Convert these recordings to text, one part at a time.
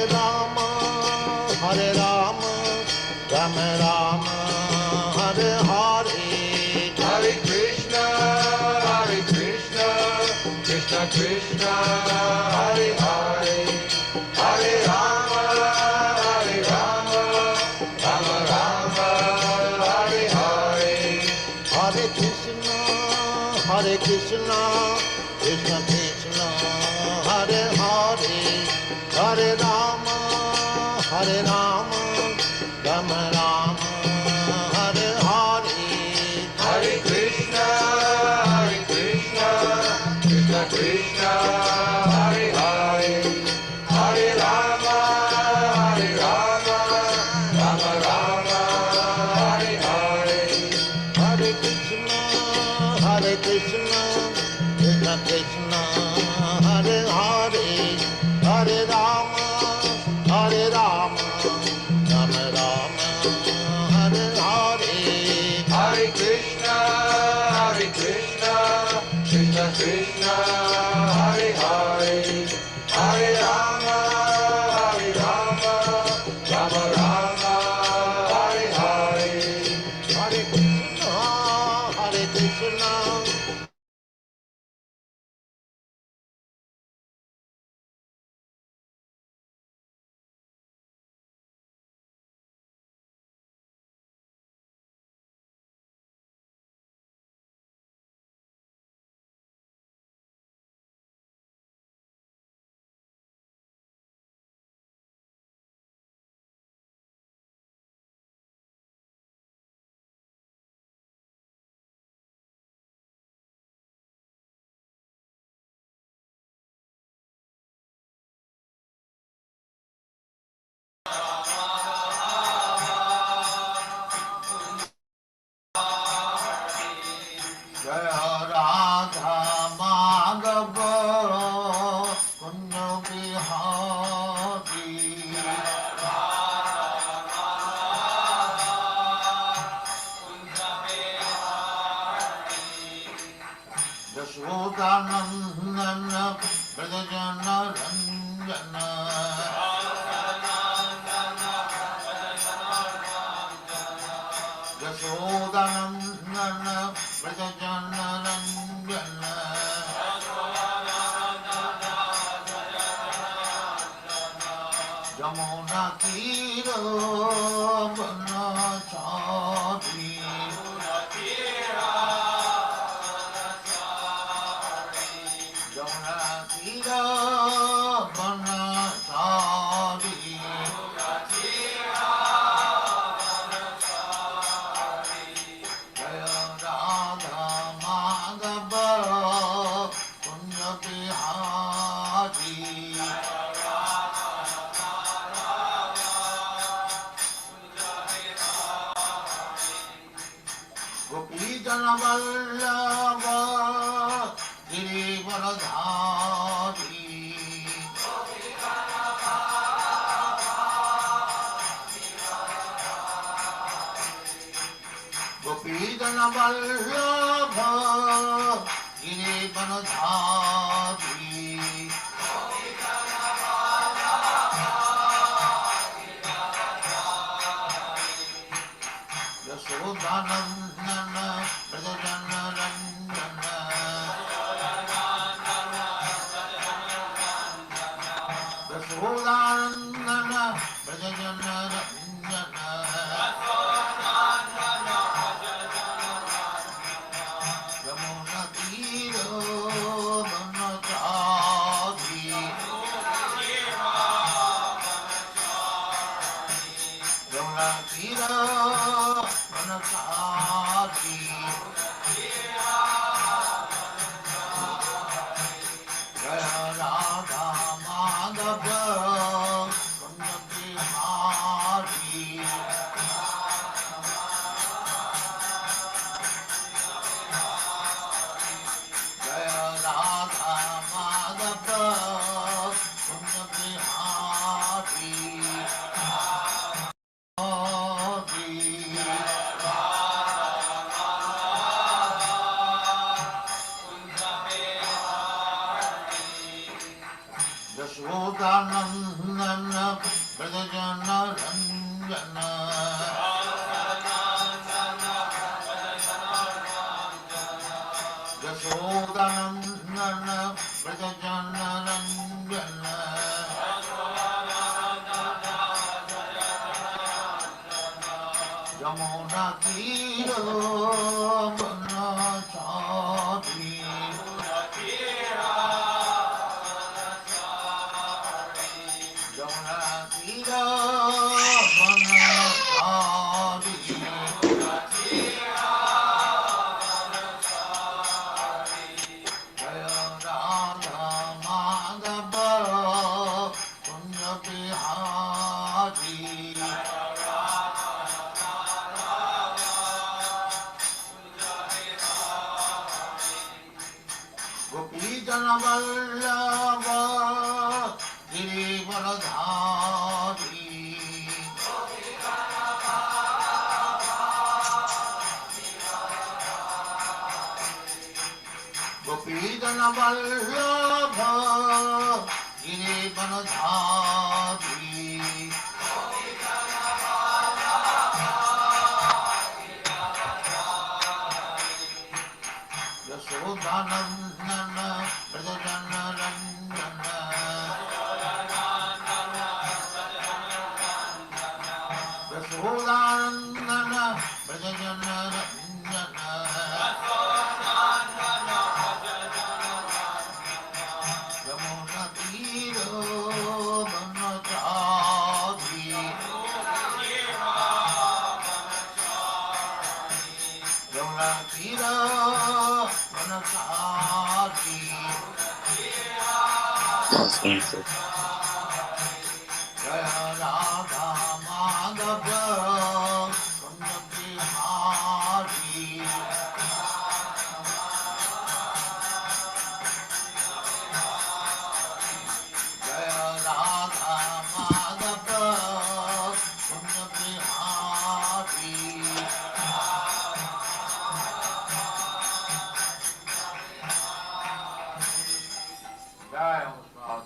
Rama, Hare Rama, Rama Rama, Hare Hare, Hare Krishna, Krishna Krishna, Hare Hare, Hare Rama, Rama Rama, Hare Hare. Hare Krishna, Krishna Krishna, Hare Hare, Hare Rama, Rama Rama, Hare Hare. Hare Krishna, Krishna Krishna, Hare Hare, Hare Rama, Rama Rama, Hare Hare. Hare Krishna, Krishna Krishna, Hare Hare, Hare Rama, Rama Rama, Hare Hare. Hare Krishna, Krishna Krishna, Hare Hare, Hare Rama, Rama Rama, Hare Hare. Hare Krishna, Krishna. Jamuna Tiro Banachari, Jamuna Tiro Banachari, Jaya Radha Madhava Punya Bihari. Gopijana Vallabha Girivaradhari, Gopijana Vallabha Girivaradhari, Yasodhanandana Brajajana Randana, Yasodhanandana Brajajana Randana, Yamuna Tiro Banachari, Yamuna Tiro Banachari, Jaya Radha Madhava Punya Bihari, Jaya Radha Madhava Punya Bihari, Hare Yamuna Tiro Banachari Yamuna Tiro Banachari Jaya Radha Madhava Punya Bihari Gopijana Vallabha Girivaradhari Gopijana Vallabha Girivaradhari Yasodhanandana Brajajana Ranjana Yasodhanandana Brajajana Ranjana Yamuna Tiro Banachari Yamuna Tiro Banachari Jaya Radha Madhava Punya Bihari Jaya Radha Madhava Punya Bihari Jaya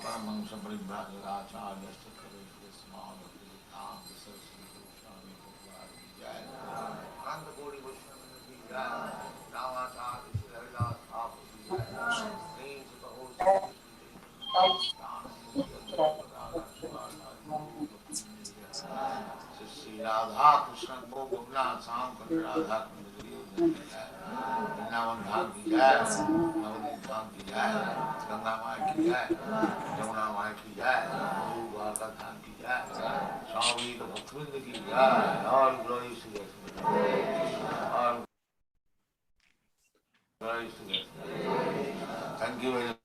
Paramang Samparibrahacharya Stakare Smala Tam Saraswati Goswami Bhagavad Jaya Nanda Gauri Vaishnava Jaya Ramacharya Haridas Thakur Jaya Names of the Holy Spirit Sri Radha Krishna Gopala Sam Radha Krishna Vrindavan Dham ki jai, Navadvip Dham ki jai, Ganga Maya ki jai, Jamuna Maya ki jai, Guru Dwarka Dham ki jai, Swami the Bhaktivinoda ki jai, all glory to God. All glory to God. Thank you very much.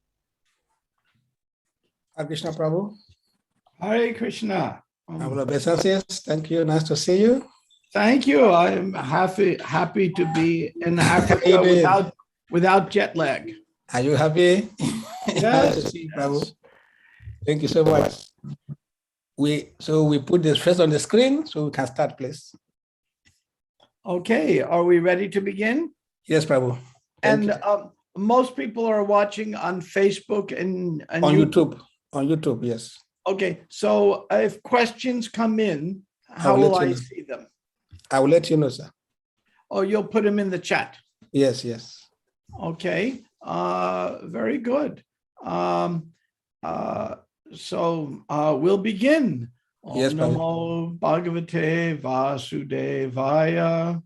Hare Krishna Prabhu. Hare Krishna. Thank you. Nice to see you. Thank you. I'm happy to be in Africa without jet lag. Are you happy? Yes. Nice to see you, Prabhu. Thank you so much. We put this first on the screen so we can start, please. Okay. Are we ready to begin? Yes, Prabhu. And most people are watching on Facebook and on YouTube. On YouTube, yes. Okay. So if questions come in, how will I see them? I will let you know, sir. Oh, you'll put them in the chat. Yes, yes. Okay. Very good. So we'll begin. Yes, Om Namo Bhagavate Vasudevaya.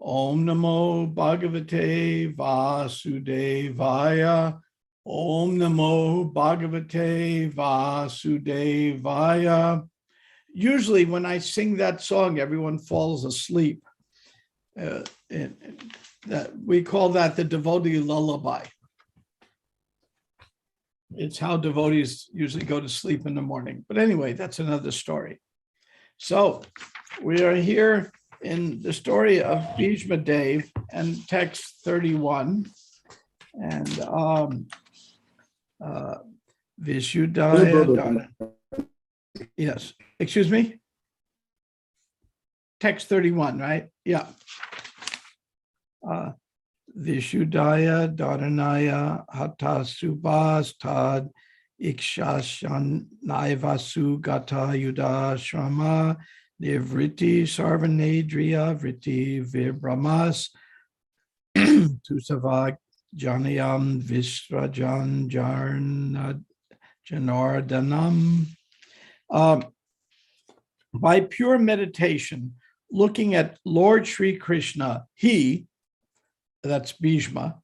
Om Namo Bhagavate Vasudevaya. Om Namo Bhagavate Vasudevaya. Usually when I sing that song, everyone falls asleep. We call that the devotee lullaby. It's how devotees usually go to sleep in the morning. But anyway, that's another story. So we are here in the story of Bhishma Dev and text 31. And Vishuddhaya. Yes. Excuse me? Text 31, right? Yeah. Vishuddhaya Dharanaya Hata Subhas Tad Ikshashanaivasu Gata Yuda Shrama Nivriti Sarvanedriya Vriti Vibramas Tusava Janayam Visrajan Janardanam. By pure meditation, looking at Lord Sri Krishna, he, that's Bhishma,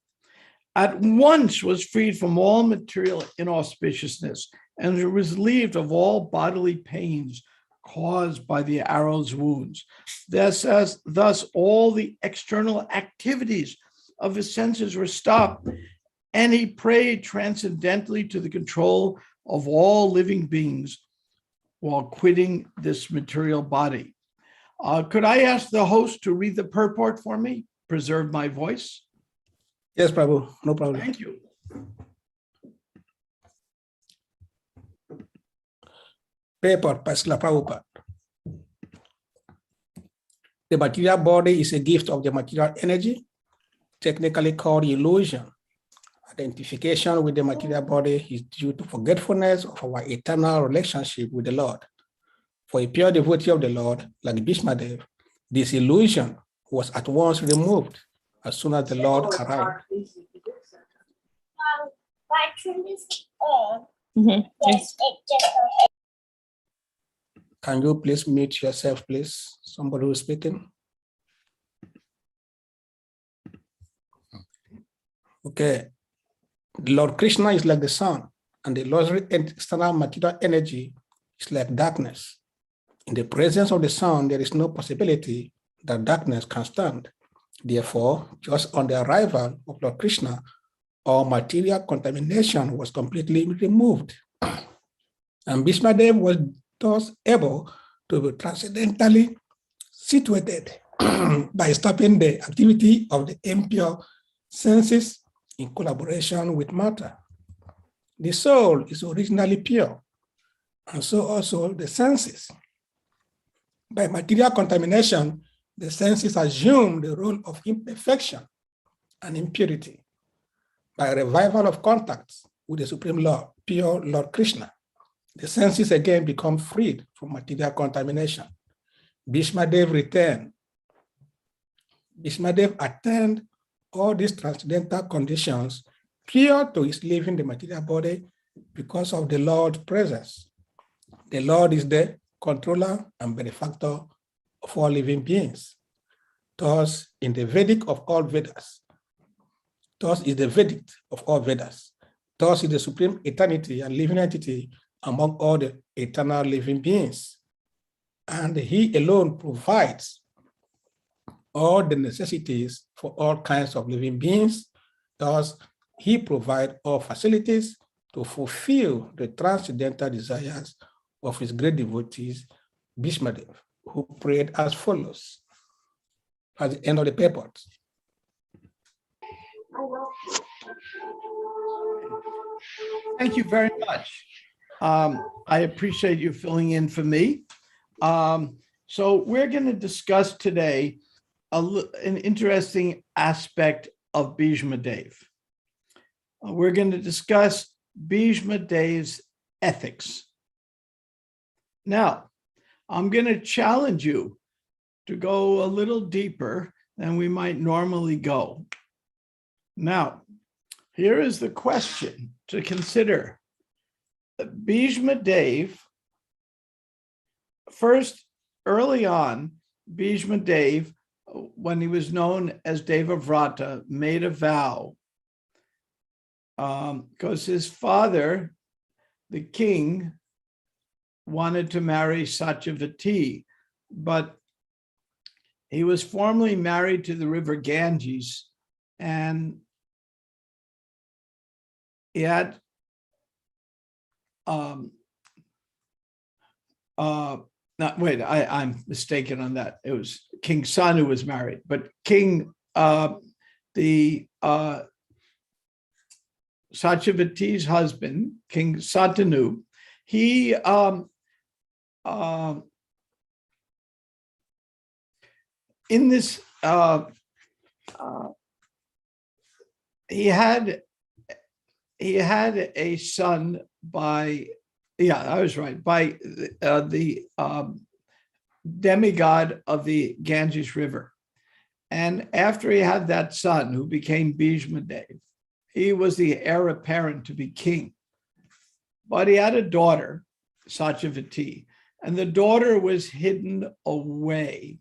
at once was freed from all material inauspiciousness and was relieved of all bodily pains caused by the arrow's wounds. Thus, all the external activities of his senses were stopped, and he prayed transcendently to the control of all living beings while quitting this material body. Could I ask the host to read the purport for me? Preserve my voice. Yes, Prabhu, no problem. Thank you. Purport by Srila Prabhupada. The material body is a gift of the material energy, technically called illusion. Identification with the material body is due to forgetfulness of our eternal relationship with the Lord. For a pure devotee of the Lord, like Bhishma Dev, this illusion was at once removed as soon as the Lord arrived. Yes. Can you please mute yourself, please? Somebody who's speaking. Okay. The Lord Krishna is like the sun, and the Lord's external material energy is like darkness. In the presence of the sun, there is no possibility that darkness can stand. Therefore, just on the arrival of Lord Krishna, all material contamination was completely removed. And Bhishma Dev was thus able to be transcendentally situated by stopping the activity of the impure senses in collaboration with matter. The soul is originally pure, and so also the senses. By material contamination, the senses assume the role of imperfection and impurity. By revival of contacts with the Supreme Lord, pure Lord Krishna, the senses again become freed from material contamination. Bhishma Dev returned. Bhishma Dev attained all these transcendental conditions prior to his leaving the material body because of the Lord's presence. The Lord is the controller and benefactor of all living beings. Thus, in the Vedic of all Vedas, thus is the verdict of all Vedas. Thus is the supreme eternity and living entity among all the eternal living beings. And he alone provides all the necessities for all kinds of living beings. Thus, he provides all facilities to fulfill the transcendental desires of his great devotees, Bhishma Dev, who prayed as follows at the end of the purport. Thank you very much. I appreciate you filling in for me. So we're going to discuss today an interesting aspect of Bhishma Dev. We're going to discuss Bhishma Dev's ethics. Now, I'm going to challenge you to go a little deeper than we might normally go. Now, here is the question to consider. Bhishma Dev, first, early on, Bhishma Dev, when he was known as Devavrata, made a vow because his father, the king, wanted to marry Satyavati, but he was formerly married to the river Ganges, and he had I'm mistaken on that. It was King Son who was married, but King Satyavati's husband, King Satanu, he in this he had a son I was right, by the demigod of the Ganges River. And after he had that son who became Bhishma Dev, he was the heir apparent to be king. But he had a daughter, Satyavati, and the daughter was hidden away.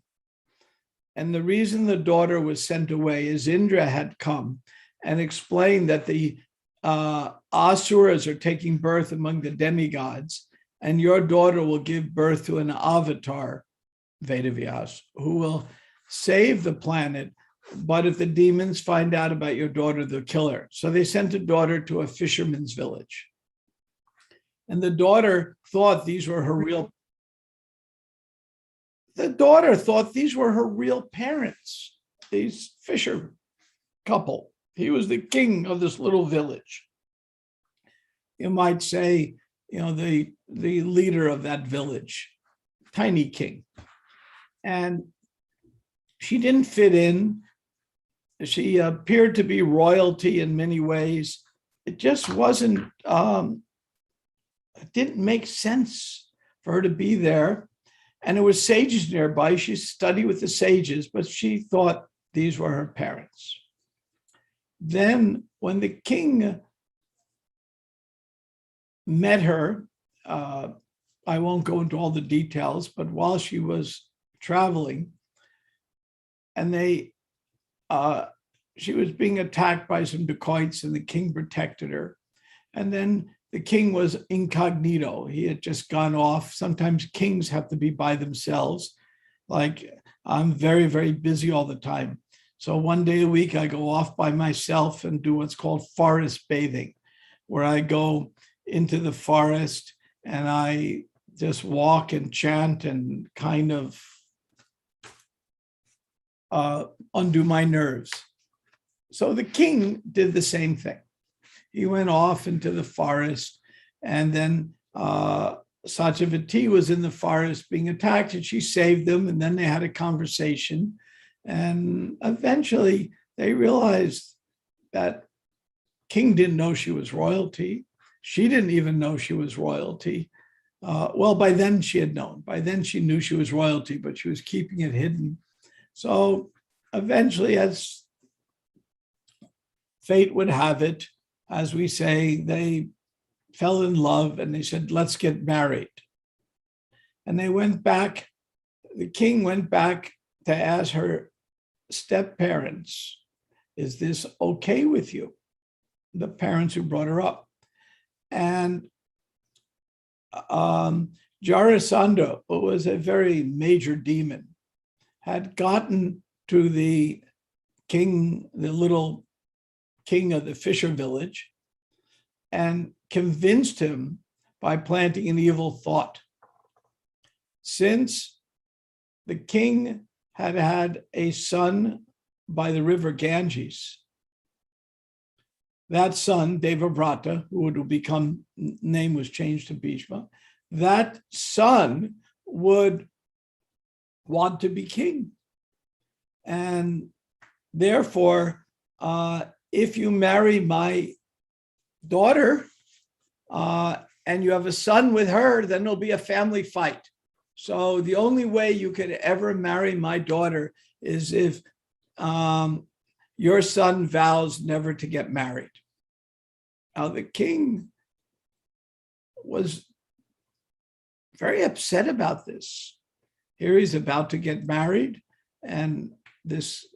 And the reason the daughter was sent away is Indra had come and explained that the Asuras are taking birth among the demigods, and your daughter will give birth to an avatar, Vedavyas, who will save the planet. But if the demons find out about your daughter, they'll kill her. So they sent a daughter to a fisherman's village. And the daughter thought these were her real parents, these fisher couple. He was the king of this little village. You might say, the leader of that village, tiny king. And she didn't fit in. She appeared to be royalty in many ways. It just wasn't, it didn't make sense for her to be there. And there were sages nearby. She studied with the sages, but she thought these were her parents. Then when the king met her, I won't go into all the details, but while she was traveling, and she was being attacked by some dacoits, and the king protected her. And then the king was incognito. He had just gone off. Sometimes kings have to be by themselves. Like, I'm very, very busy all the time. So one day a week, I go off by myself and do what's called forest bathing, where I go into the forest and I just walk and chant and kind of undo my nerves. So the king did the same thing. He went off into the forest, and then Satyavati was in the forest being attacked, and she saved them, and then they had a conversation. And eventually they realized that king didn't know she was royalty. She didn't even know she was royalty. Well, by then she had known. By then she knew she was royalty, but she was keeping it hidden. So eventually, as fate would have it, as we say, they fell in love and they said, let's get married. And they went back, the king went back to ask her step-parents, is this okay with you? The parents who brought her up. And Jarasandha, who was a very major demon, had gotten to the king, the little king of the fisher village, and convinced him by planting an evil thought. Since the king had had a son by the river Ganges, that son, Devavrata, who would become, name was changed to Bhishma, that son would want to be king. And therefore, if you marry my daughter and you have a son with her, then there'll be a family fight. So the only way you could ever marry my daughter is if your son vows never to get married. Now the king was very upset about this. Here he's about to get married, and this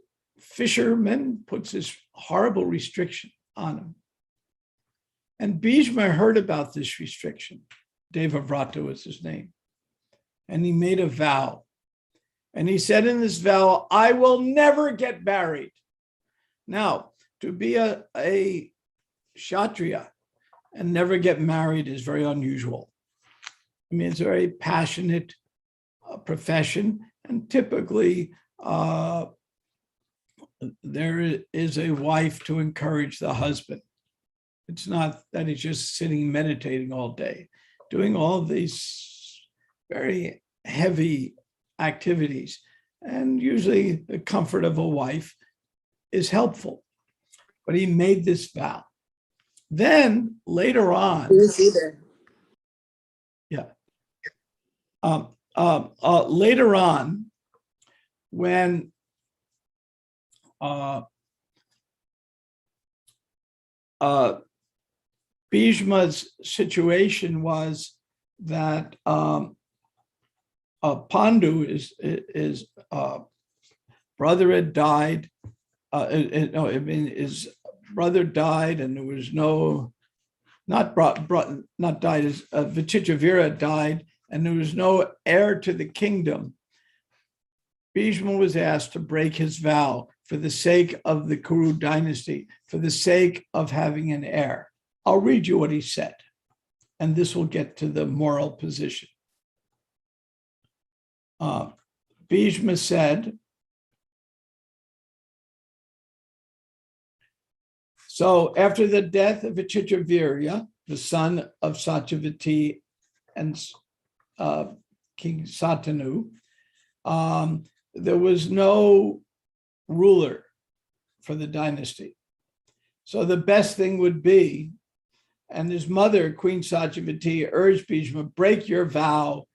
fisherman puts this horrible restriction on him. And Bhishma heard about this restriction. Devavrata was his name. And he made a vow. And he said in this vow, I will never get married. Now, to be a Kshatriya and never get married is very unusual. I mean, it's a very passionate profession, and typically there is a wife to encourage the husband. It's not that he's just sitting meditating all day, doing all these very heavy activities. And usually the comfort of a wife is helpful. But he made this vow. Then later on, later on, when Bhishma's situation was that Pandu, his brother had died. His brother died, and there was Vichitravira died, and there was no heir to the kingdom. Bhishma was asked to break his vow for the sake of the Kuru dynasty, for the sake of having an heir. I'll read you what he said, and this will get to the moral position. Bhishma said, so after the death of Vichitravira, the son of Satyavati and King Satanu, there was no ruler for the dynasty. So the best thing would be, and his mother, Queen Satyavati, urged Bhishma, break your vow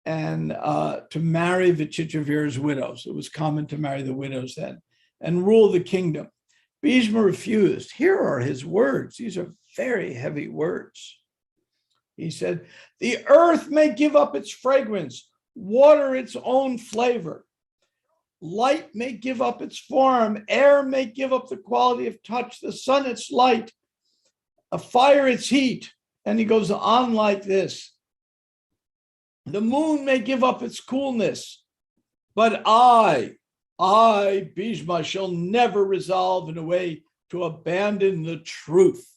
and to marry Vichitravira's widows. It was common to marry the widows then, and rule the kingdom. Bhishma refused. Here are his words. These are very heavy words. He said, the earth may give up its fragrance, water its own flavor. Light may give up its form, air may give up the quality of touch, the sun its light, a fire its heat. And he goes on like this. The moon may give up its coolness, but I, Bhishma, shall never resolve in a way to abandon the truth.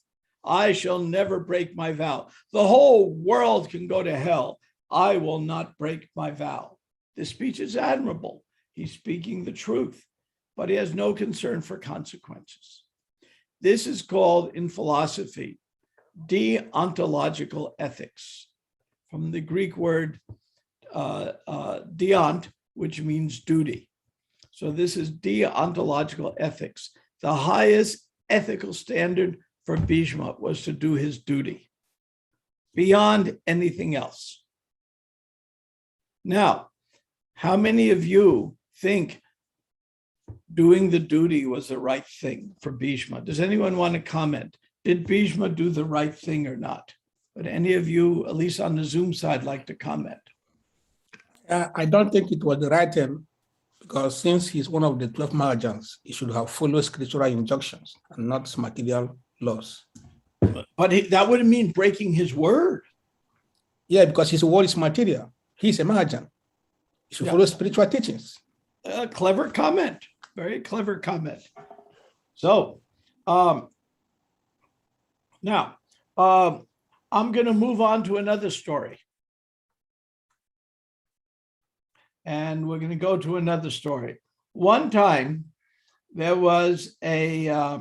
I shall never break my vow. The whole world can go to hell. I will not break my vow. This speech is admirable. He's speaking the truth, but he has no concern for consequences. This is called, in philosophy, deontological ethics, from the Greek word deont, which means duty. So this is deontological ethics. The highest ethical standard for Bhishma was to do his duty beyond anything else. Now, how many of you think doing the duty was the right thing for Bhishma? Does anyone want to comment? Did Bhishma do the right thing or not? Would any of you, at least on the Zoom side, like to comment? I don't think it was the right thing, because since he's one of the 12 Mahajans, he should have followed scriptural injunctions and not material laws. But that wouldn't mean breaking his word. Yeah, because his word is material. He's a Mahajan. He should follow spiritual teachings. Clever comment. Very clever comment. So now I'm going to move on to another story. And we're going to go to another story. One time there was a,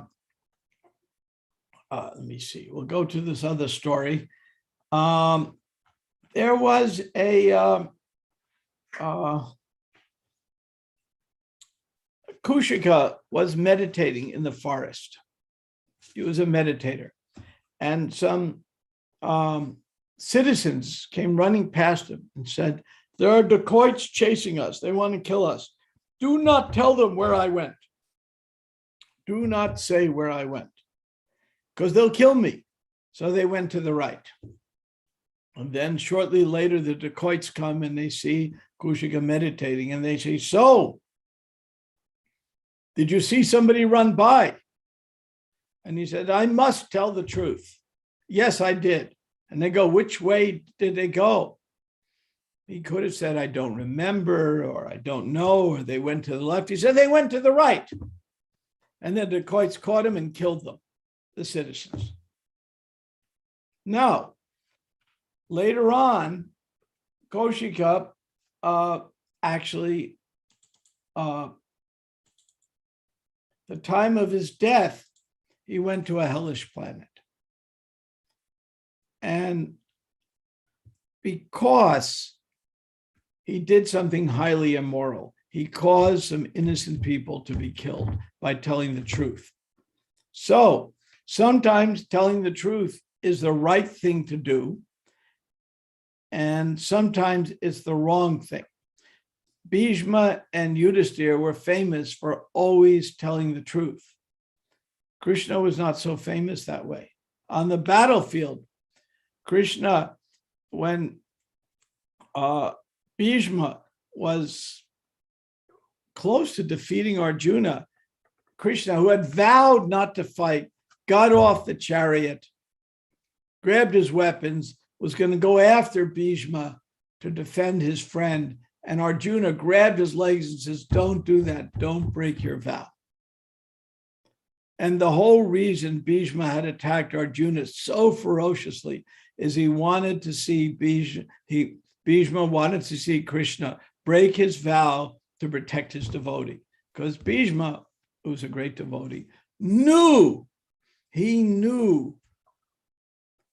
let me see, we'll go to this other story. There was a Kushika was meditating in the forest. He was a meditator. And some citizens came running past him and said, there are dacoits chasing us. They want to kill us. Do not tell them where I went. Do not say where I went, because they'll kill me. So they went to the right. And then shortly later, the dacoits come and they see Kushika meditating and they say, so, did you see somebody run by? And he said, I must tell the truth. Yes, I did. And they go, which way did they go? He could have said, I don't remember, or I don't know, or they went to the left. He said, they went to the right. And then the dacoits caught him and killed them, the citizens. Now, later on, Kushika actually, the time of his death, he went to a hellish planet. And because he did something highly immoral, he caused some innocent people to be killed by telling the truth. So Sometimes telling the truth is the right thing to do, and sometimes it's the wrong thing. Bhishma and Yudhisthira were famous for always telling the truth. Krishna was not so famous that way. On the battlefield, Krishna, when Bhishma was close to defeating Arjuna, Krishna, who had vowed not to fight, got off the chariot, grabbed his weapons, was going to go after Bhishma to defend his friend. And Arjuna grabbed his legs and says, don't do that. Don't break your vow. And the whole reason Bhishma had attacked Arjuna so ferociously is he wanted to see Bhishma wanted to see Krishna break his vow to protect his devotee. Because Bhishma, who was a great devotee, knew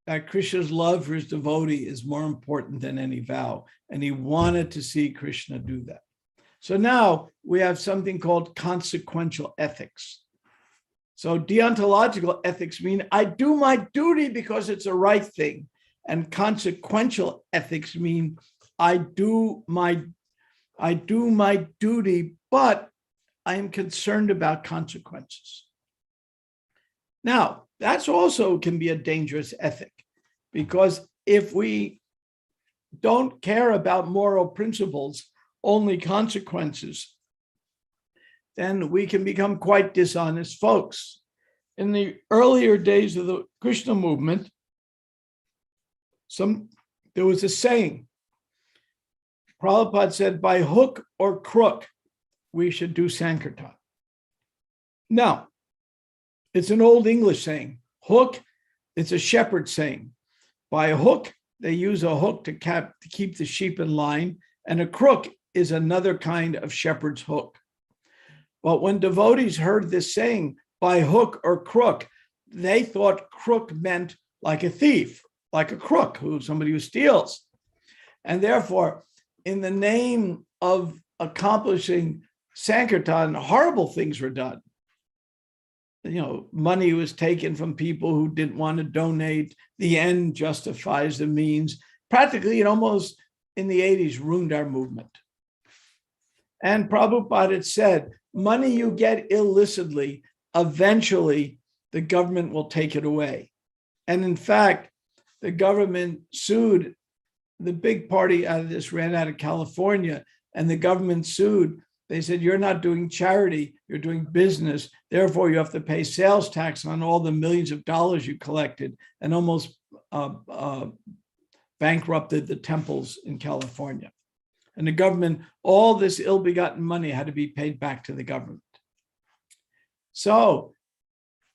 that Krishna's love for his devotee is more important than any vow. And he wanted to see Krishna do that. So now we have something called consequential ethics. So deontological ethics mean I do my duty because it's a right thing. And consequential ethics mean I do my duty, but I am concerned about consequences. Now, that's also can be a dangerous ethic, because if we don't care about moral principles, only consequences, then we can become quite dishonest folks. In the earlier days of the Krishna movement, there was a saying. Prabhupada said, by hook or crook, we should do Sankirtan. Now, it's an old English saying. Hook, it's a shepherd saying. By a hook, they use a hook to keep the sheep in line, and a crook is another kind of shepherd's hook. But when devotees heard this saying, by hook or crook, they thought crook meant like a thief, like a crook, somebody who steals. And therefore, in the name of accomplishing Sankirtan, horrible things were done. Money was taken from people who didn't want to donate. The end justifies the means. Practically, it almost in the 80s ruined our movement. And Prabhupada had said, money you get illicitly, eventually the government will take it away. And in fact, the government sued. The big party out of this ran out of California, and the government sued. They said, you're not doing charity, you're doing business. Therefore, you have to pay sales tax on all the millions of dollars you collected, and almost bankrupted the temples in California. And the government, all this ill-begotten money had to be paid back to the government. So,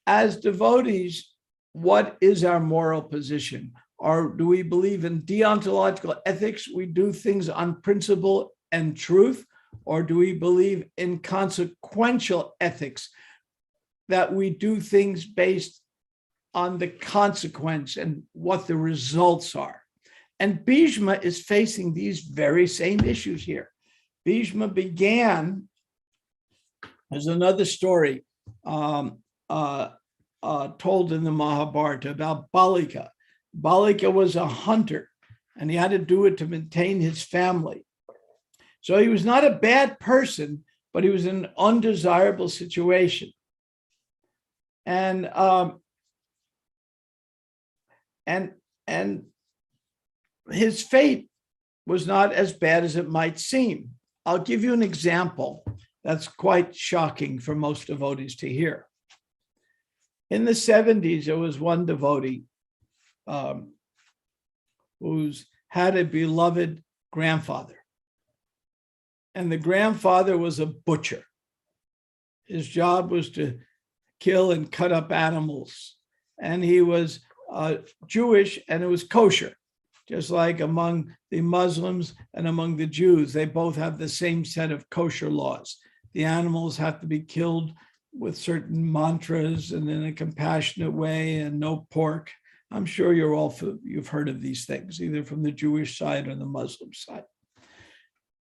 as devotees, what is our moral position? Or do we believe in deontological ethics? We do things on principle and truth? Or do we believe in consequential ethics, that we do things based on the consequence and what the results are? And Bhishma is facing these very same issues here. Bhishma began, there's another story told in the Mahabharata about Balika. Balika was a hunter, and he had to do it to maintain his family. So he was not a bad person, but he was in an undesirable situation. And his fate was not as bad as it might seem. I'll give you an example that's quite shocking for most devotees to hear. In the 70s, there was one devotee who's had a beloved grandfather. And the grandfather was a butcher. His job was to kill and cut up animals. And he was Jewish, and it was kosher. Just like among the Muslims and among the Jews, they both have the same set of kosher laws. The animals have to be killed with certain mantras and in a compassionate way, and no pork. I'm sure you've heard of these things, either from the Jewish side or the Muslim side.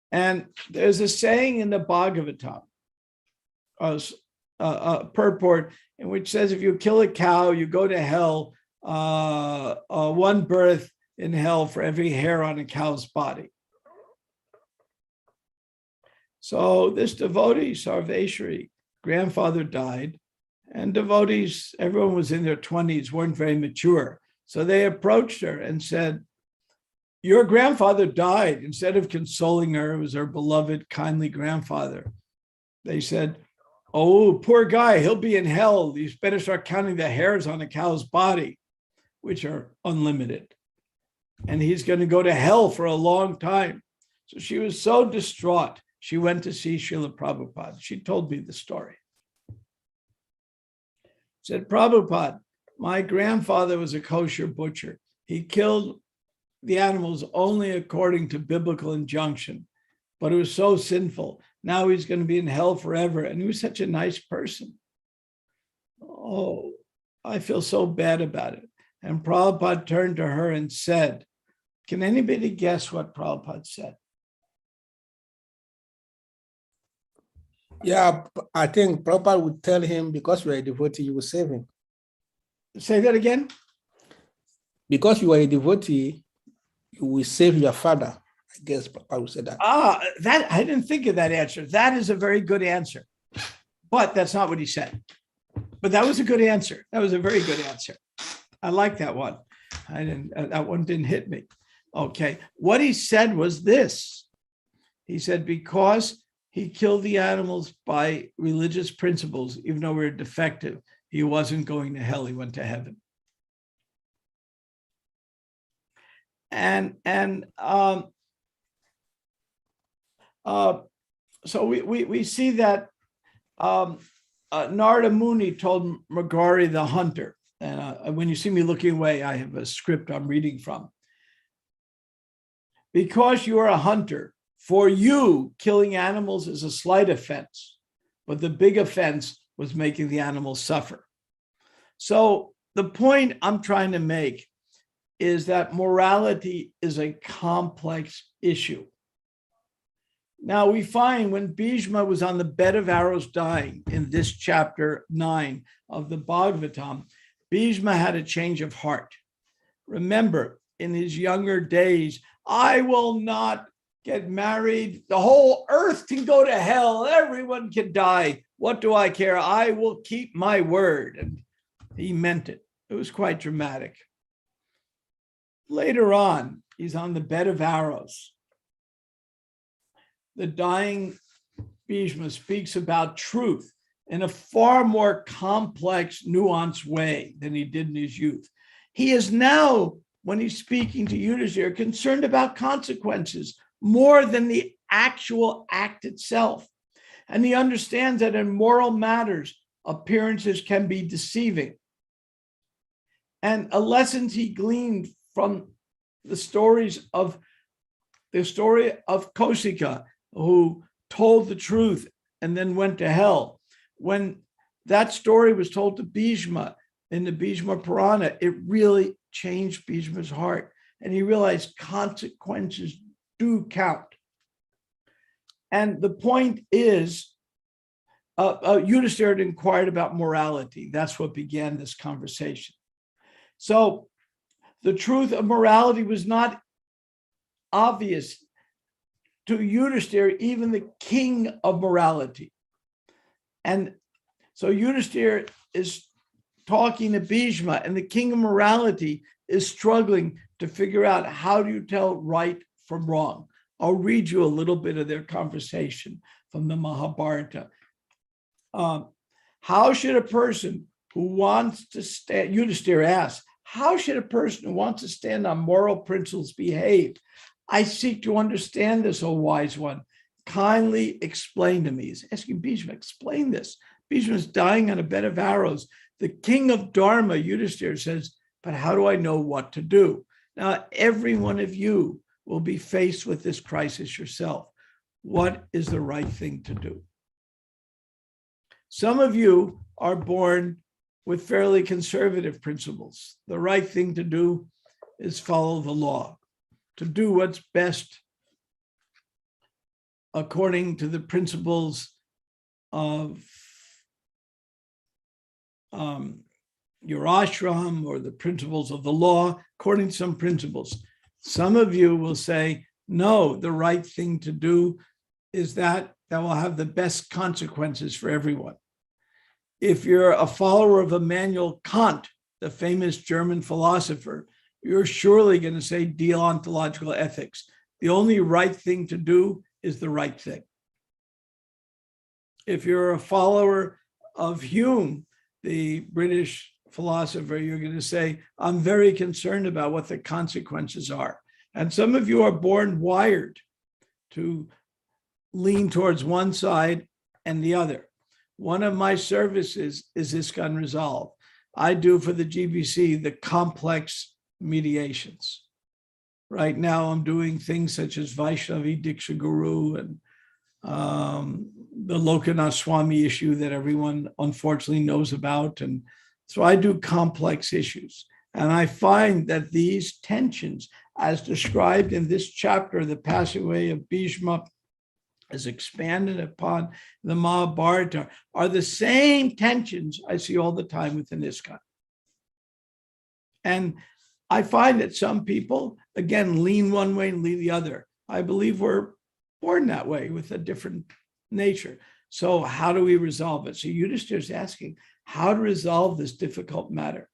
And there's a saying in the Bhagavatam, purport in which says if you kill a cow, you go to hell, one birth in hell for every hair on a cow's body. So this devotee, Sarveshwari, grandfather died, and devotees, everyone was in their 20s, weren't very mature. So they approached her and said, your grandfather died. Instead of consoling her, it was her beloved, kindly grandfather. They said, oh, poor guy, he'll be in hell. You better start counting the hairs on a cow's body, which are unlimited. And he's going to go to hell for a long time. So she was so distraught. She went to see Srila Prabhupada. She told me the story. Said, Prabhupada, my grandfather was a kosher butcher. He killed the animals only according to biblical injunction, but it was so sinful. Now he's going to be in hell forever. And he was such a nice person. Oh, I feel so bad about it. And Prabhupada turned to her and said, can anybody guess what Prabhupada said? Yeah, I think Prabhupada would tell him, because you are a devotee, you will save him. Say that again? Because you are a devotee, you will save your father. I guess Prabhupada would say that. That I didn't think of that answer. That is a very good answer. But that's not what he said. But that was a good answer. That was a very good answer. I like that one. That one didn't hit me. Okay. What he said was this. He said, because he killed the animals by religious principles, even though we were defective, he wasn't going to hell, he went to heaven. So we see that Narada Muni told Magari the hunter, and when you see me looking away, I have a script I'm reading from. Because you are a hunter, for you, killing animals is a slight offense, but the big offense was making the animals suffer. So the point I'm trying to make is that morality is a complex issue. Now we find when Bhishma was on the bed of arrows dying in this chapter 9 of the Bhagavatam, Bhishma had a change of heart. Remember, in his younger days, I will not get married. The whole earth can go to hell. Everyone can die. What do I care? I will keep my word. And he meant it. It was quite dramatic. Later on, he's on the bed of arrows. The dying Bhishma speaks about truth in a far more complex, nuanced way than he did in his youth. He is now, when he's speaking to Yudhishthira, concerned about consequences more than the actual act itself. And he understands that in moral matters, appearances can be deceiving. And a lesson he gleaned from the story of Kausika, who told the truth and then went to hell. When that story was told to Bhishma in the Bhishma Purana, it really changed Bhishma's heart. And he realized consequences do count. And the point is, Yudhishthira inquired about morality. That's what began this conversation. So the truth of morality was not obvious to Yudhishthira, even the king of morality. And so Yudhishthira is talking to Bhishma, and the king of morality is struggling to figure out how do you tell right from wrong. I'll read you a little bit of their conversation from the Mahabharata. How should a person who wants to stand, Yudhishthira asks, how should a person who wants to stand on moral principles behave? I seek to understand this, O wise one. Kindly explain to me. He's asking Bhishma, explain this. Bhishma is dying on a bed of arrows. The king of Dharma, Yudhishthira, says, but how do I know what to do? Now, every one of you will be faced with this crisis yourself. What is the right thing to do? Some of you are born with fairly conservative principles. The right thing to do is follow the law, to do what's best according to the principles of your ashram or the principles of the law, according to some principles. Some of you will say, no, the right thing to do is that will have the best consequences for everyone. If you're a follower of Immanuel Kant, the famous German philosopher, you're surely going to say deontological ethics. The only right thing to do is the right thing. If you're a follower of Hume, the British philosopher, you're going to say, I'm very concerned about what the consequences are. And some of you are born wired to lean towards one side and the other. One of my services is ISKCON Resolve. I do for the GBC the complex mediations. Right now, I'm doing things such as Vaishnavi Diksha Guru and the Lokanath Swami issue that everyone unfortunately knows about. And so I do complex issues. And I find that these tensions, as described in this chapter, the passing away of Bhishma, as expanded upon the Mahabharata, are the same tensions I see all the time within ISKCON. And I find that some people, again, lean one way and lean the other. I believe we're born that way with a different nature. So how do we resolve it? So Yudhishthira is asking how to resolve this difficult matter.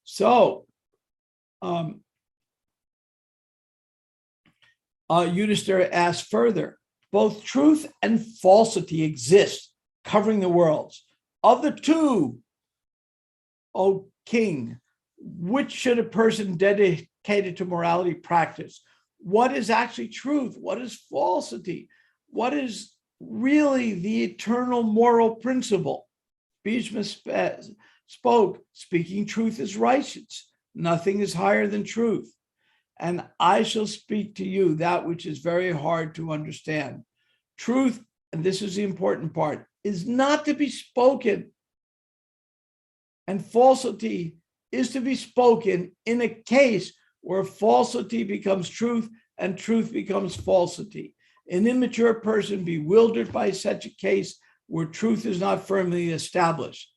So Yudhishthira asks further, both truth and falsity exist, covering the worlds. Of the two, O king, which should a person dedicated to morality practice? What is actually truth? What is falsity? What is really the eternal moral principle? Bhishma spoke, speaking truth is righteous. Nothing is higher than truth. And I shall speak to you that which is very hard to understand. Truth, and this is the important part, is not to be spoken, and falsity is to be spoken in a case where falsity becomes truth and truth becomes falsity. An immature person bewildered by such a case where truth is not firmly established.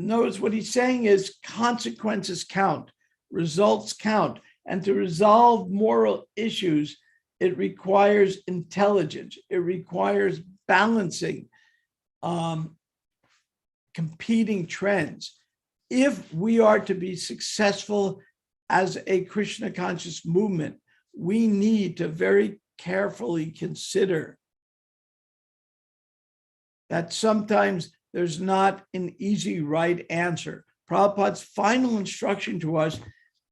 Notice what he's saying is consequences count, results count, and to resolve moral issues, it requires intelligence. It requires balancing competing trends. If we are to be successful as a Krishna conscious movement, we need to very carefully consider that sometimes there's not an easy right answer. Prabhupada's final instruction to us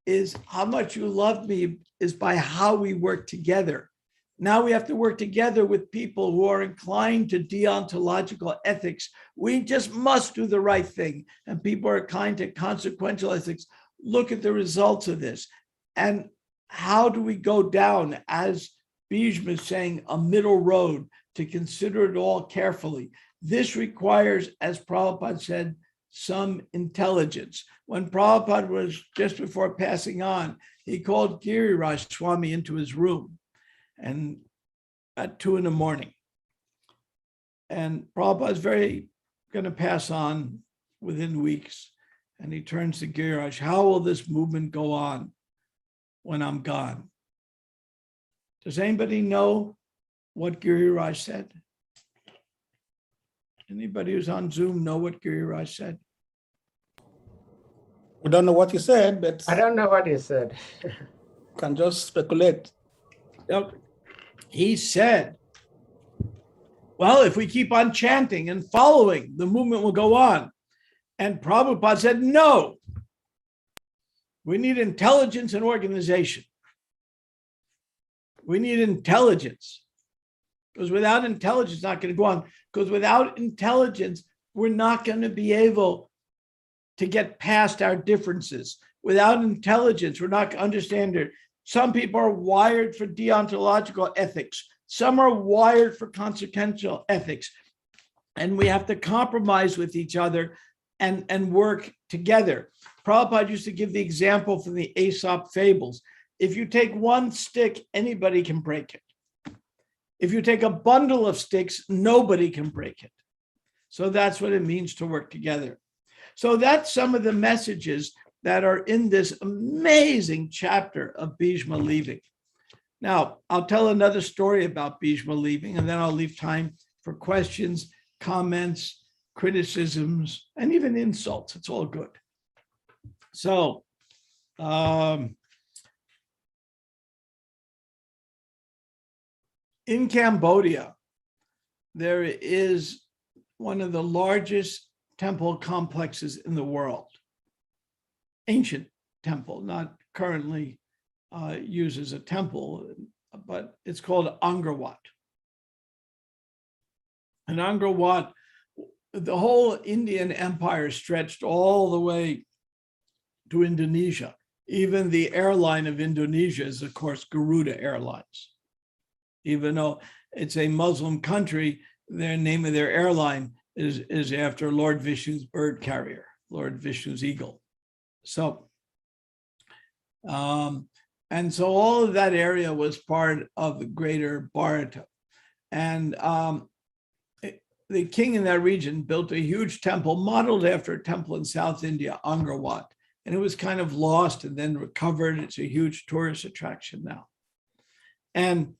is how much you love me is by how we work together. Now we have to work together with people who are inclined to deontological ethics. We just must do the right thing. And people are inclined to consequential ethics. Look at the results of this. And how do we go down, as Bhishma is saying, a middle road to consider it all carefully? This requires, as Prabhupada said, some intelligence. When Prabhupada was just before passing on, he called Giriraj Swami into his room and at 2 a.m. And Prabhupada's very going to pass on within weeks. And he turns to Giriraj, how will this movement go on when I'm gone? Does anybody know what Giriraj said? Anybody who's on Zoom know what Giriraj said? We don't know what he said, but I don't know what he said. can just speculate. He said, well, if we keep on chanting and following, the movement will go on. And Prabhupada said, no, we need intelligence and organization. We need intelligence. Because without intelligence, it's not going to go on. Because without intelligence, we're not going to be able to get past our differences. Without intelligence, we're not going to understand it. Some people are wired for deontological ethics. Some are wired for consequential ethics. And we have to compromise with each other and work together. Prabhupada used to give the example from the Acbsp fables. If you take one stick, anybody can break it. If you take a bundle of sticks, nobody can break it. So that's what it means to work together. So that's some of the messages that are in this amazing chapter of Bhishma leaving. Now, I'll tell another story about Bhishma leaving, and then I'll leave time for questions, comments, criticisms, and even insults. It's all good. So, in Cambodia, there is one of the largest temple complexes in the world. Ancient temple, not currently used as a temple, but it's called Angkor Wat. And Angkor Wat, the whole Indian empire stretched all the way to Indonesia. Even the airline of Indonesia is, of course, Garuda Airlines. Even though it's a Muslim country, their name of their airline is after Lord Vishnu's bird carrier, Lord Vishnu's eagle. So, and so all of that area was part of the greater Bharata. And the king in that region built a huge temple modeled after a temple in South India, Angkor Wat. And it was kind of lost and then recovered. It's a huge tourist attraction now. And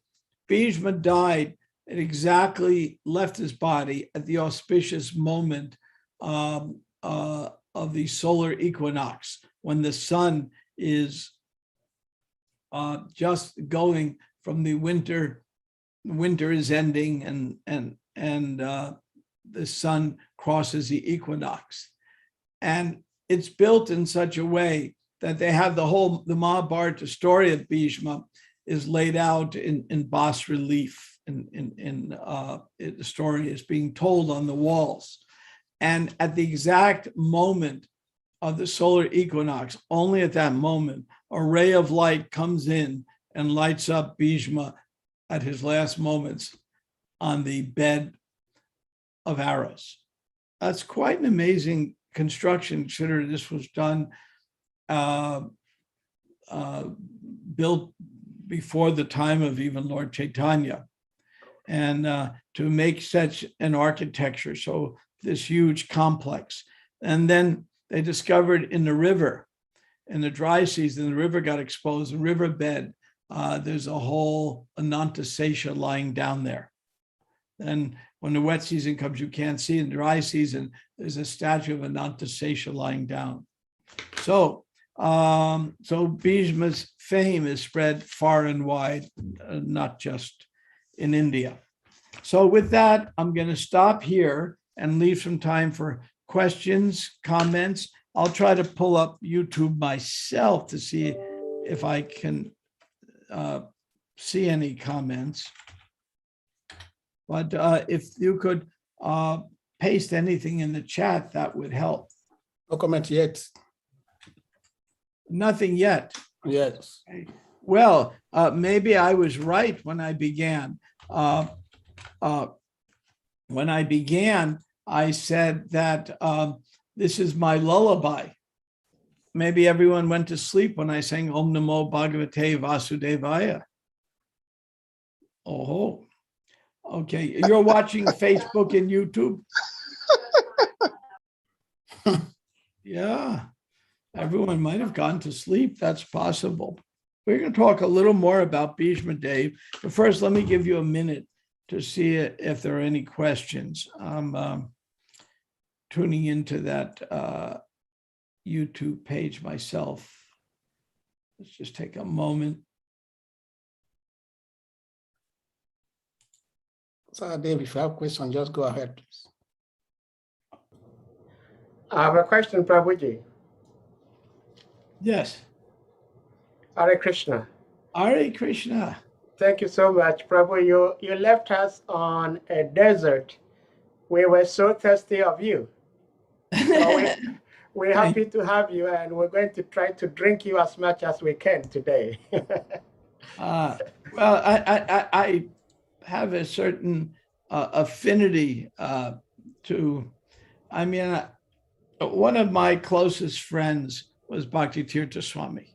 Bhishma died and exactly left his body at the auspicious moment of the solar equinox, when the sun is just going from the winter is ending and the sun crosses the equinox. And it's built in such a way that they have the Mahabharata story of Bhishma is laid out in bas relief. The story is being told on the walls. And at the exact moment of the solar equinox, only at that moment, a ray of light comes in and lights up Bhishma at his last moments on the bed of arrows. That's quite an amazing construction, considering this was done, built before the time of even Lord Chaitanya. And to make such an architecture, so this huge complex. And then they discovered in the river, in the dry season, the river got exposed, the riverbed, there's a whole Anantasesha lying down there. And when the wet season comes, you can't see. In dry season, there's a statue of Anantasesha lying down. So, so Bhishma's fame is spread far and wide, not just in India. So with that, I'm going to stop here and leave some time for questions, comments. I'll try to pull up YouTube myself to see if I can see any comments. But if you could paste anything in the chat, that would help. No comment yet. Nothing yet. Yes. Well, maybe I was right when I began. When I began, I said that this is my lullaby. Maybe everyone went to sleep when I sang Om Namo Bhagavate Vasudevaya. Oh, okay. You're watching Facebook and YouTube? Yeah, everyone might have gone to sleep. That's possible. We're going to talk a little more about Bhishma Dev, but first, let me give you a minute to see if there are any questions. I'm tuning into that YouTube page myself. Let's just take a moment. So Dave, if you have questions, just go ahead, please. I have a question, Prabhuji. Yes. Hare Krishna. Hare Krishna. Thank you so much, Prabhu. You left us on a desert. We were so thirsty of you. So we're happy to have you, and we're going to try to drink you as much as we can today. Well, I have a certain affinity to, I mean, one of my closest friends was Bhakti Tirtha Swami.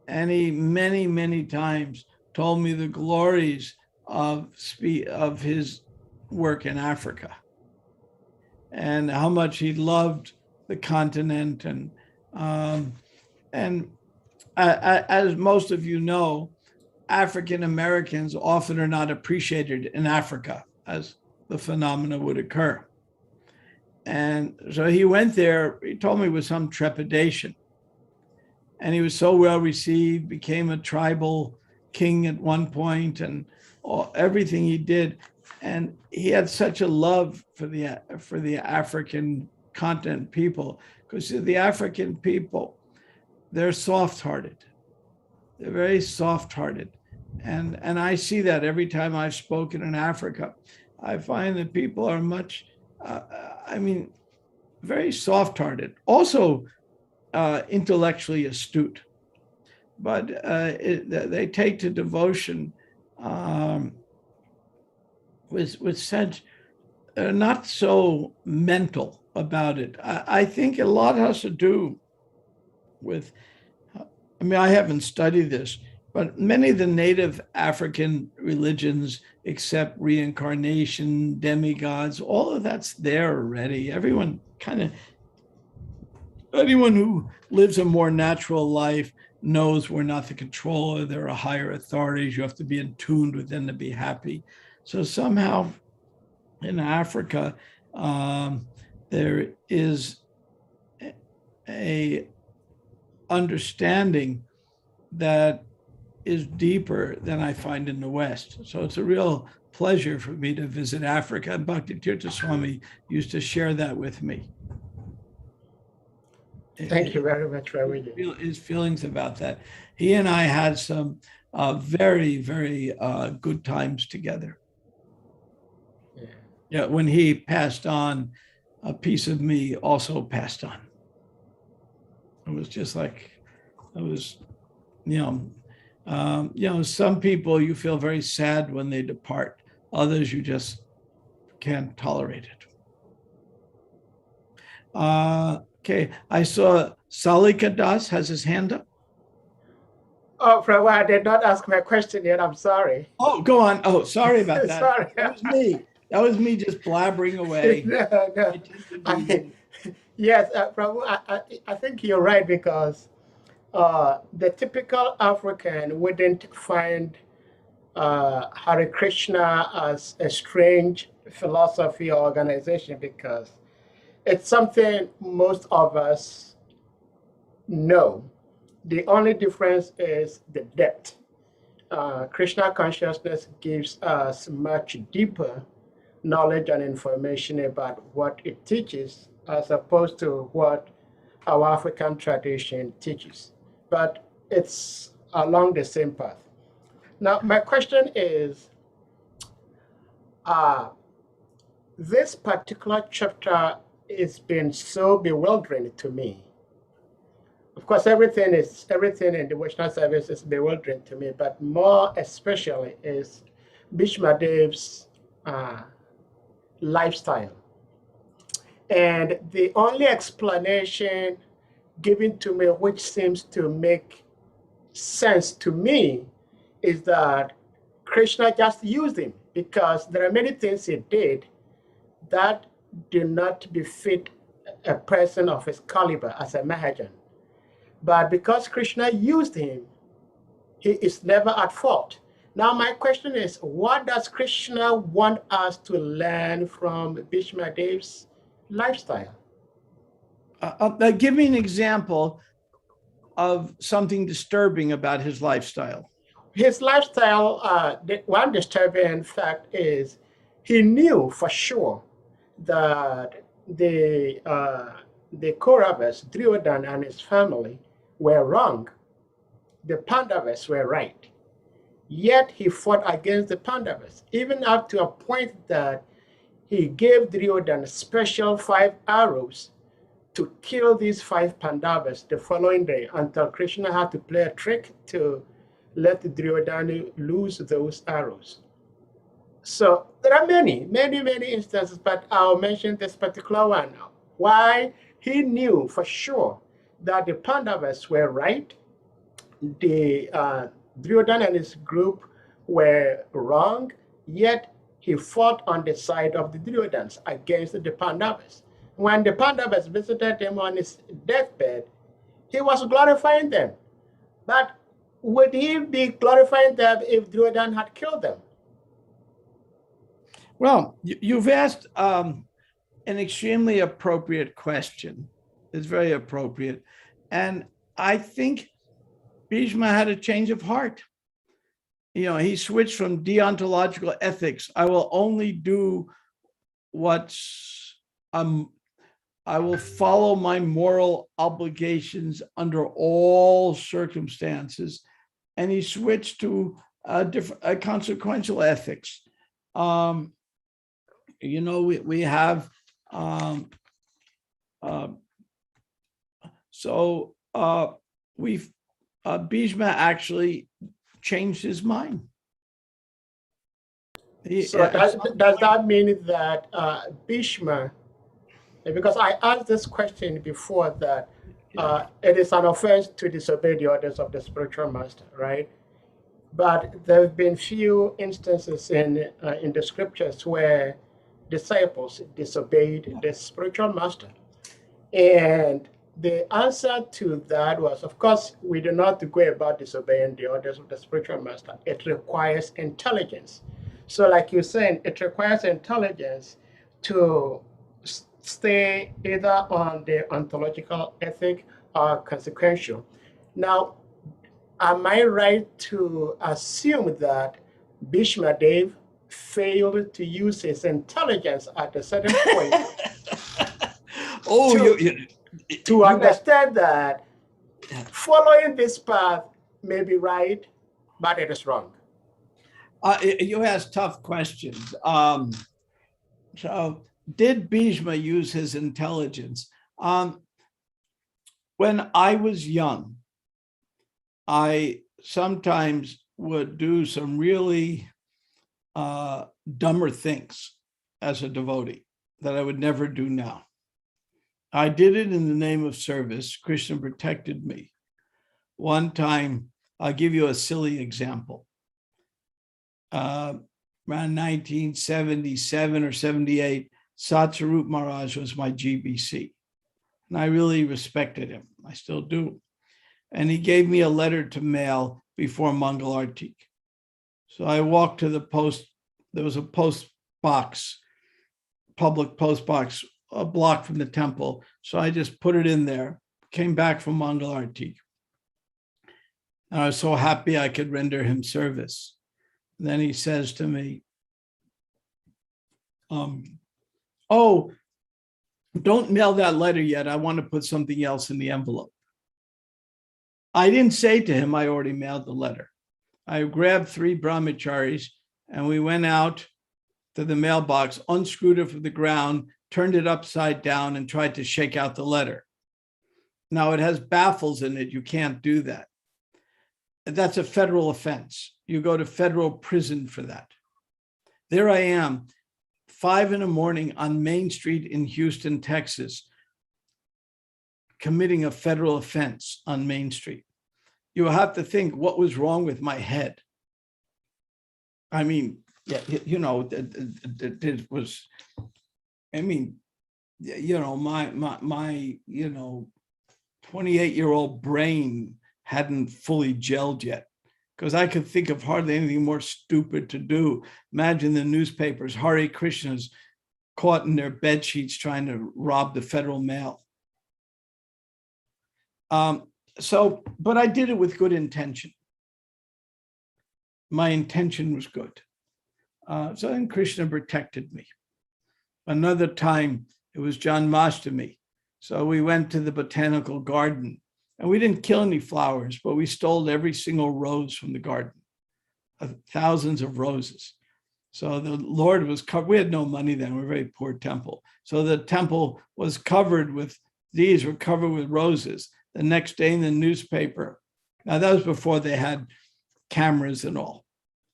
And he many, many times told me the glories of his work in Africa, and how much he loved the continent. And as most of you know, African Americans often are not appreciated in Africa, as the phenomena would occur. And so he went there, he told me with some trepidation. And he was so well received, became a tribal king at one point, and everything he did. And he had such a love for the African continent people, because the African people, they're soft-hearted. They're very soft-hearted. And I see that every time I've spoken in Africa. I find that people are much, very soft-hearted, also intellectually astute, but they take to devotion with such, not so mental about it. I think a lot has to do with, I haven't studied this, but many of the native African religions accept reincarnation, demigods, all of that's there already. Anyone who lives a more natural life knows we're not the controller. There are higher authorities. You have to be in tune with them to be happy. So somehow in Africa, there is a understanding that is deeper than I find in the West. So it's a real pleasure for me to visit Africa. And Bhakti Tirtha Swami used to share that with me. Thank you very much, Prabhu. His feelings about that. He and I had some very, very good times together. Yeah, when he passed on, a piece of me also passed on. It was just like, it was, some people you feel very sad when they depart. Others you just can't tolerate it. Okay, I saw Salika Das has his hand up. Oh, Prabhu, I did not ask my question yet. I'm sorry. Oh, go on. Oh, sorry about that. Sorry. That was me. That was me just blabbering away. No. Yes, Prabhu, I think you're right, because the typical African wouldn't find Hare Krishna as a strange philosophy or organization, because it's something most of us know. The only difference is the depth. Krishna consciousness gives us much deeper knowledge and information about what it teaches, as opposed to what our African tradition teaches. But it's along the same path. Now, my question is, this particular chapter has been so bewildering to me. Of course, everything in the Vaishnava service is bewildering to me, but more especially is Bhishma Dev's lifestyle. And the only explanation given to me, which seems to make sense to me, is that Krishna just used him, because there are many things he did that do not befit a person of his caliber as a Mahajan. But because Krishna used him, he is never at fault. Now, my question is, what does Krishna want us to learn from Bhishma Dev's lifestyle? Give me an example of something disturbing about his lifestyle. His lifestyle, one disturbing fact is he knew for sure that the Kauravas, Duryodhana and his family, were wrong. The Pandavas were right. Yet he fought against the Pandavas, even up to a point that he gave Duryodhana special 5 arrows to kill these 5 Pandavas the following day, until Krishna had to play a trick to let Duryodhana lose those arrows. So there are many instances, but I'll mention this particular one now. Why? He knew for sure that the Pandavas were right. The Duryodhana and his group were wrong, yet he fought on the side of the Duryodhans against the Pandavas. When the Pandavas visited him on his deathbed, he was glorifying them. But would he be glorifying them if Duryodhan had killed them? Well, you've asked an extremely appropriate question. It's very appropriate. And I think Bhishma had a change of heart. He switched from deontological ethics. I will only do I will follow my moral obligations under all circumstances. And he switched to a consequential ethics. We have, Bhishma actually changed his mind. So does that mean that Bhishma, because I asked this question before, that it is an offense to disobey the orders of the spiritual master, right? But there have been few instances in the scriptures where disciples disobeyed the spiritual master. And the answer to that was, of course, we do not go about disobeying the orders of the spiritual master. It requires intelligence. So like you're saying, it requires intelligence to stay either on the ontological ethic or consequential. Now, am I right to assume that Bhishma Dev failed to use his intelligence at a certain point to understand that following this path may be right, but it is wrong? You ask tough questions. So did Bhishma use his intelligence? When I was young, I sometimes would do some really dumber things as a devotee that I would never do now. I did it in the name of service. Krishna protected me. One time, I'll give you a silly example. Around 1977 or 78, Satsarup Maharaj was my GBC. And I really respected him. I still do. And he gave me a letter to mail before Mangal Artik. So I walked to the post. There was a post box, public post box, a block from the temple. So I just put it in there, came back from Mangal Artik. And I was so happy I could render him service. Then he says to me, oh, don't mail that letter yet. I want to put something else in the envelope. I didn't say to him, I already mailed the letter. I grabbed 3 brahmacharis and we went out to the mailbox, unscrewed it from the ground, turned it upside down and tried to shake out the letter. Now it has baffles in it. You can't do that. That's a federal offense. You go to federal prison for that. There I am, 5 a.m. on Main Street in Houston, Texas, committing a federal offense on Main Street. You have to think what was wrong with my head. I mean, yeah, it was, I mean, my 28-year-old brain hadn't fully gelled yet, because I could think of hardly anything more stupid to do. Imagine the newspapers, Hare Krishnas caught in their bed sheets trying to rob the federal mail. But I did it with good intention. My intention was good. So then Krishna protected me. Another time, it was Janmashtami. So we went to the botanical garden. And we didn't kill any flowers, but we stole every single rose from the garden, thousands of roses. So the Lord was covered. We had no money then. We were a very poor temple. So the temple was covered with, these were covered with roses. The next day in the newspaper, now that was before they had cameras and all.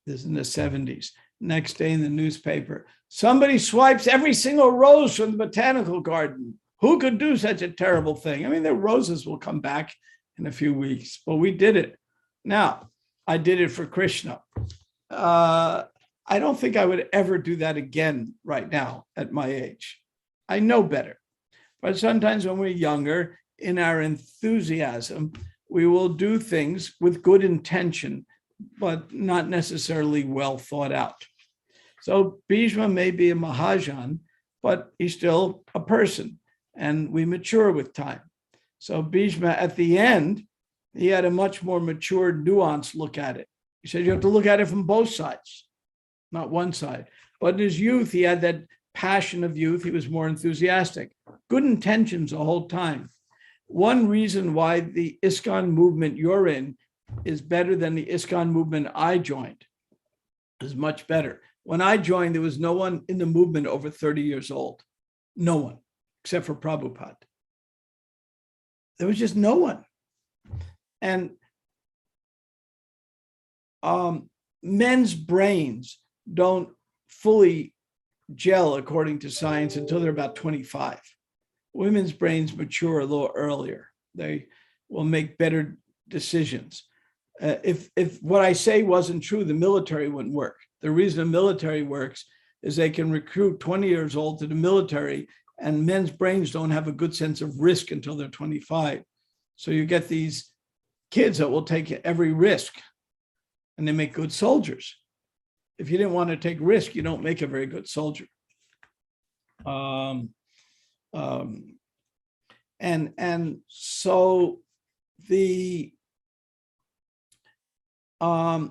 This is in the 70s. Next day in the newspaper, somebody swipes every single rose from the botanical garden. Who could do such a terrible thing? I mean, the roses will come back in a few weeks, but we did it. Now, I did it for Krishna. I don't think I would ever do that again right now at my age. I know better. But sometimes when we're younger, in our enthusiasm, we will do things with good intention, but not necessarily well thought out. So Bhishma may be a Mahajan, but he's still a person, and we mature with time. So Bhishma, at the end, he had a much more mature, nuanced look at it. He said you have to look at it from both sides, not one side. But in his youth, he had that passion of youth. He was more enthusiastic. Good intentions the whole time. One reason why the ISKCON movement you're in is better than the ISKCON movement I joined, is much better. When I joined, there was no one in the movement over 30 years old. No one, except for Prabhupada. There was just no one. And men's brains don't fully gel according to science until they're about 25. Women's brains mature a little earlier. They will make better decisions. If what I say wasn't true, the military wouldn't work. The reason the military works is they can recruit 20 years old to the military, and men's brains don't have a good sense of risk until they're 25. So you get these kids that will take every risk, and they make good soldiers. If you didn't want to take risk, you don't make a very good soldier. And so the when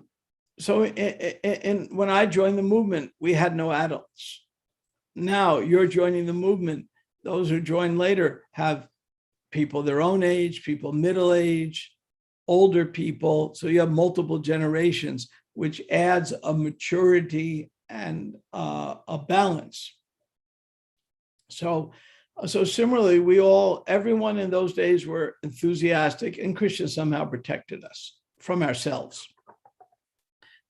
I joined the movement, we had no adults. Now you're joining the movement. Those who join later have people their own age, people middle age, older people. So you have multiple generations, which adds a maturity and a balance. So similarly, everyone in those days were enthusiastic, and Krishna somehow protected us from ourselves.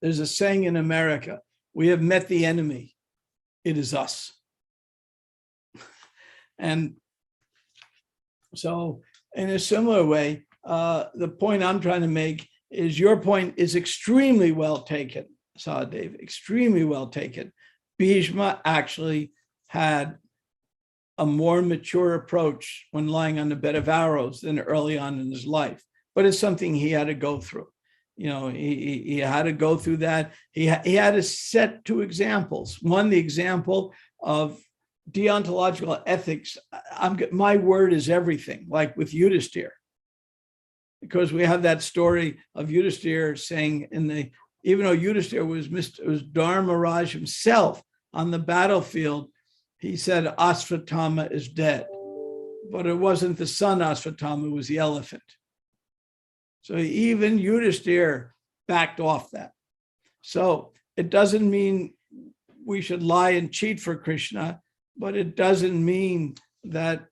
There's a saying in America, we have met the enemy, it is us. And so in a similar way, the point I'm trying to make is your point is extremely well taken, Sahadev, extremely well taken. Bhishma actually had a more mature approach when lying on the bed of arrows than early on in his life, but it's something he had to go through. You know, he had to go through that. He had to set two examples. One, the example of deontological ethics. My word is everything, like with Yudhisthira, because we have that story of Yudhisthira saying even though Yudhisthira was Dharmaraj himself on the battlefield, he said Ashvatthama is dead, but it wasn't the son Ashvatthama, it was the elephant. So even Yudhisthira backed off that. So it doesn't mean we should lie and cheat for Krishna, but it doesn't mean that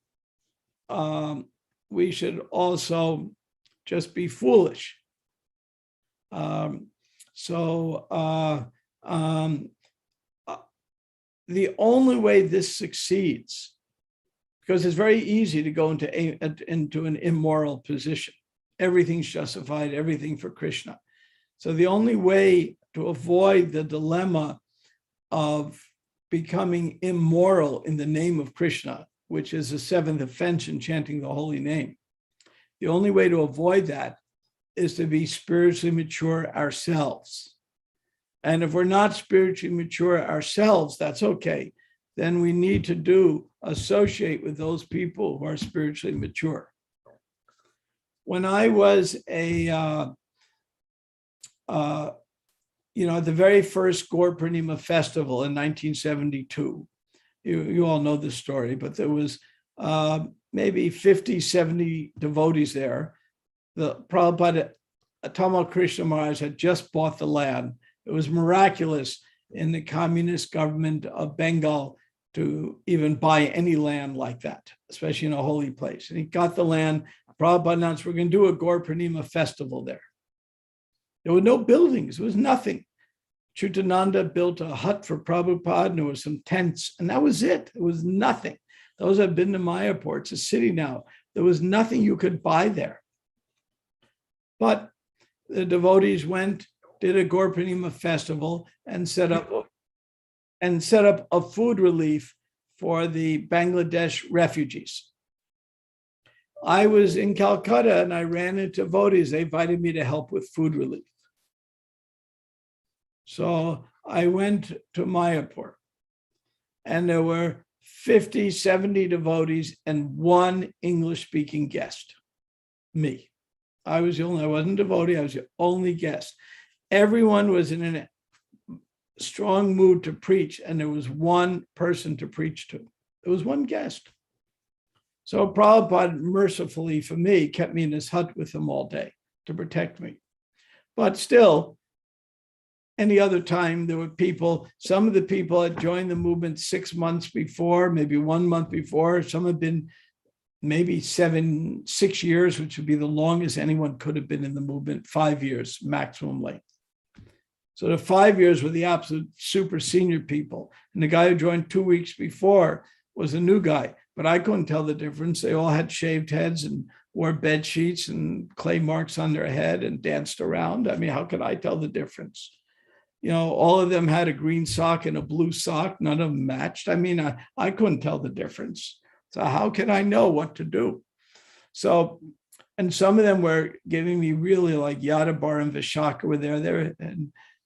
we should also just be foolish. The only way this succeeds, because it's very easy to go into an immoral position. Everything's justified, everything for Krishna. So the only way to avoid the dilemma of becoming immoral in the name of Krishna, which is the seventh offense in chanting the holy name, the only way to avoid that is to be spiritually mature ourselves. And if we're not spiritually mature ourselves, that's okay. Then we need to associate with those people who are spiritually mature. When I was at the very first Gaur Purnima festival in 1972, you all know this story, but there was maybe 50, 70 devotees there. The Prabhupada, Tamal Krishna Maharaj had just bought the land. It was miraculous in the communist government of Bengal to even buy any land like that, especially in a holy place. And he got the land. Prabhupada announced, we're going to do a Gaur Purnima festival there. There were no buildings. There was nothing. Chutananda built a hut for Prabhupada, and there were some tents, and that was it. It was nothing. Those have been to Mayapur. It's a city now. There was nothing you could buy there. But the devotees went did a Gaur Purnima festival and set up a food relief for the Bangladesh refugees. I was in Calcutta and I ran into devotees. They invited me to help with food relief. So I went to Mayapur and there were 50, 70 devotees and one English-speaking guest, me. I wasn't a devotee, I was the only guest. Everyone was in a strong mood to preach, and there was one person to preach to. There was one guest. So Prabhupada, mercifully for me, kept me in his hut with him all day to protect me. But still, any other time, there were people, some of the people had joined the movement 6 months before, maybe 1 month before. Some had been maybe 6 years, which would be the longest anyone could have been in the movement, 5 years maximum length. So the 5 years were the absolute super senior people. And the guy who joined 2 weeks before was a new guy, but I couldn't tell the difference. They all had shaved heads and wore bed sheets and clay marks on their head and danced around. I mean, how could I tell the difference? You know, all of them had a green sock and a blue sock. None of them matched. I mean, I couldn't tell the difference. So how can I know what to do? So, and some of them were giving me really, like Yadabar and Vishaka were there,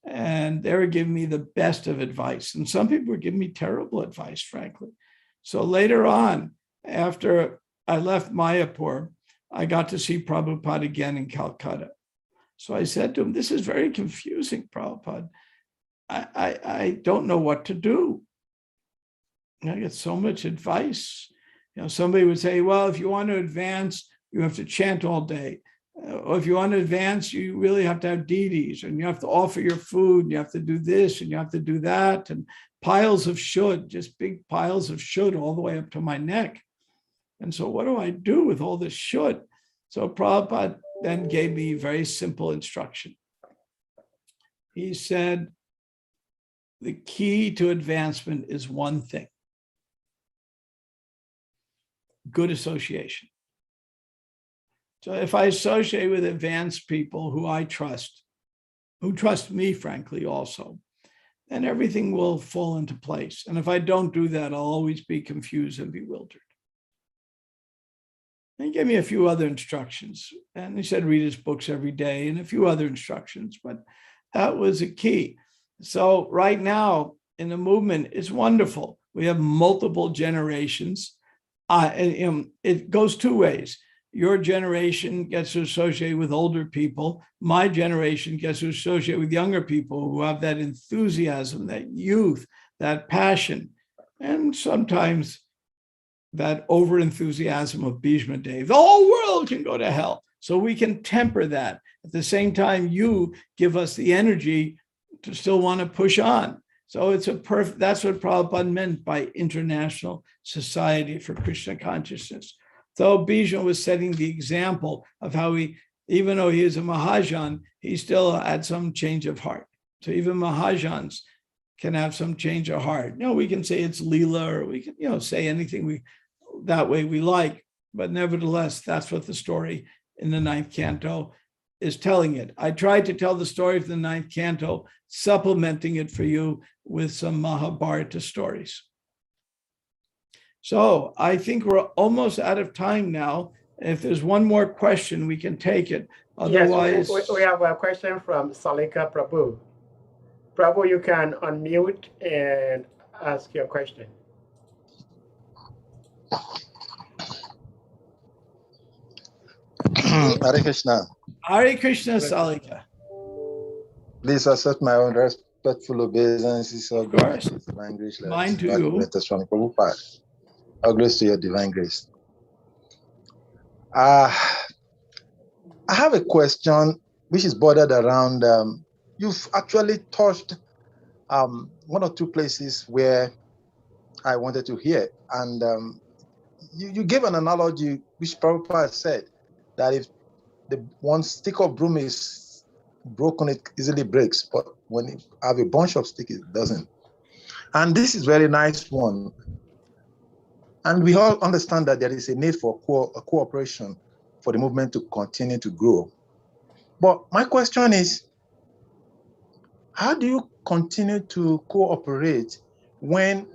and they were giving me the best of advice. And some people were giving me terrible advice, frankly. So later on, after I left Mayapur, I got to see Prabhupada again in Calcutta. So I said to him, this is very confusing, Prabhupada. I don't know what to do. I get so much advice. You know, somebody would say, well, if you want to advance, you have to chant all day. Or if you want to advance, you really have to have deities, and you have to offer your food, and you have to do this, and you have to do that, and piles of should, just big piles of should all the way up to my neck. And so what do I do with all this should? So Prabhupada then gave me very simple instruction. He said, the key to advancement is one thing: good association. So if I associate with advanced people who I trust, who trust me, frankly, also, then everything will fall into place. And if I don't do that, I'll always be confused and bewildered. And he gave me a few other instructions. And he said, read his books every day and a few other instructions, but that was a key. So right now in the movement, it's wonderful. We have multiple generations. It goes two ways. Your generation gets to associate with older people. My generation gets to associate with younger people who have that enthusiasm, that youth, that passion, and sometimes that over-enthusiasm of Bhishma Dev. The whole world can go to hell. So we can temper that. At the same time, you give us the energy to still want to push on. So it's that's what Prabhupada meant by International Society for Krishna Consciousness. So Bhishma was setting the example of how he, even though he is a Mahajan, he still had some change of heart. So even Mahajans can have some change of heart. You know, we can say it's Leela, or we can, you know, say anything that way we like, but nevertheless, that's what the story in the 9th canto is telling it. I tried to tell the story of the 9th canto, supplementing it for you with some Mahabharata stories. So I think we're almost out of time now. If there's one more question, we can take it. Otherwise, yes, we have a question from Salika Prabhu. Prabhu, you can unmute and ask your question. Hare Krishna. Hare Krishna, Salika. Please accept my own respectful obeisances of course. divine grace. Mine to you. From Prabhupada. All grace to your divine grace. I have a question which is bordered around. You've actually touched one or two places where I wanted to hear, and you gave an analogy which Prabhupada said that if the one stick of broom is broken, it easily breaks, but when you have a bunch of sticks, it doesn't. And this is a very nice one. And we all understand that there is a need for cooperation for the movement to continue to grow. But my question is, how do you continue to cooperate when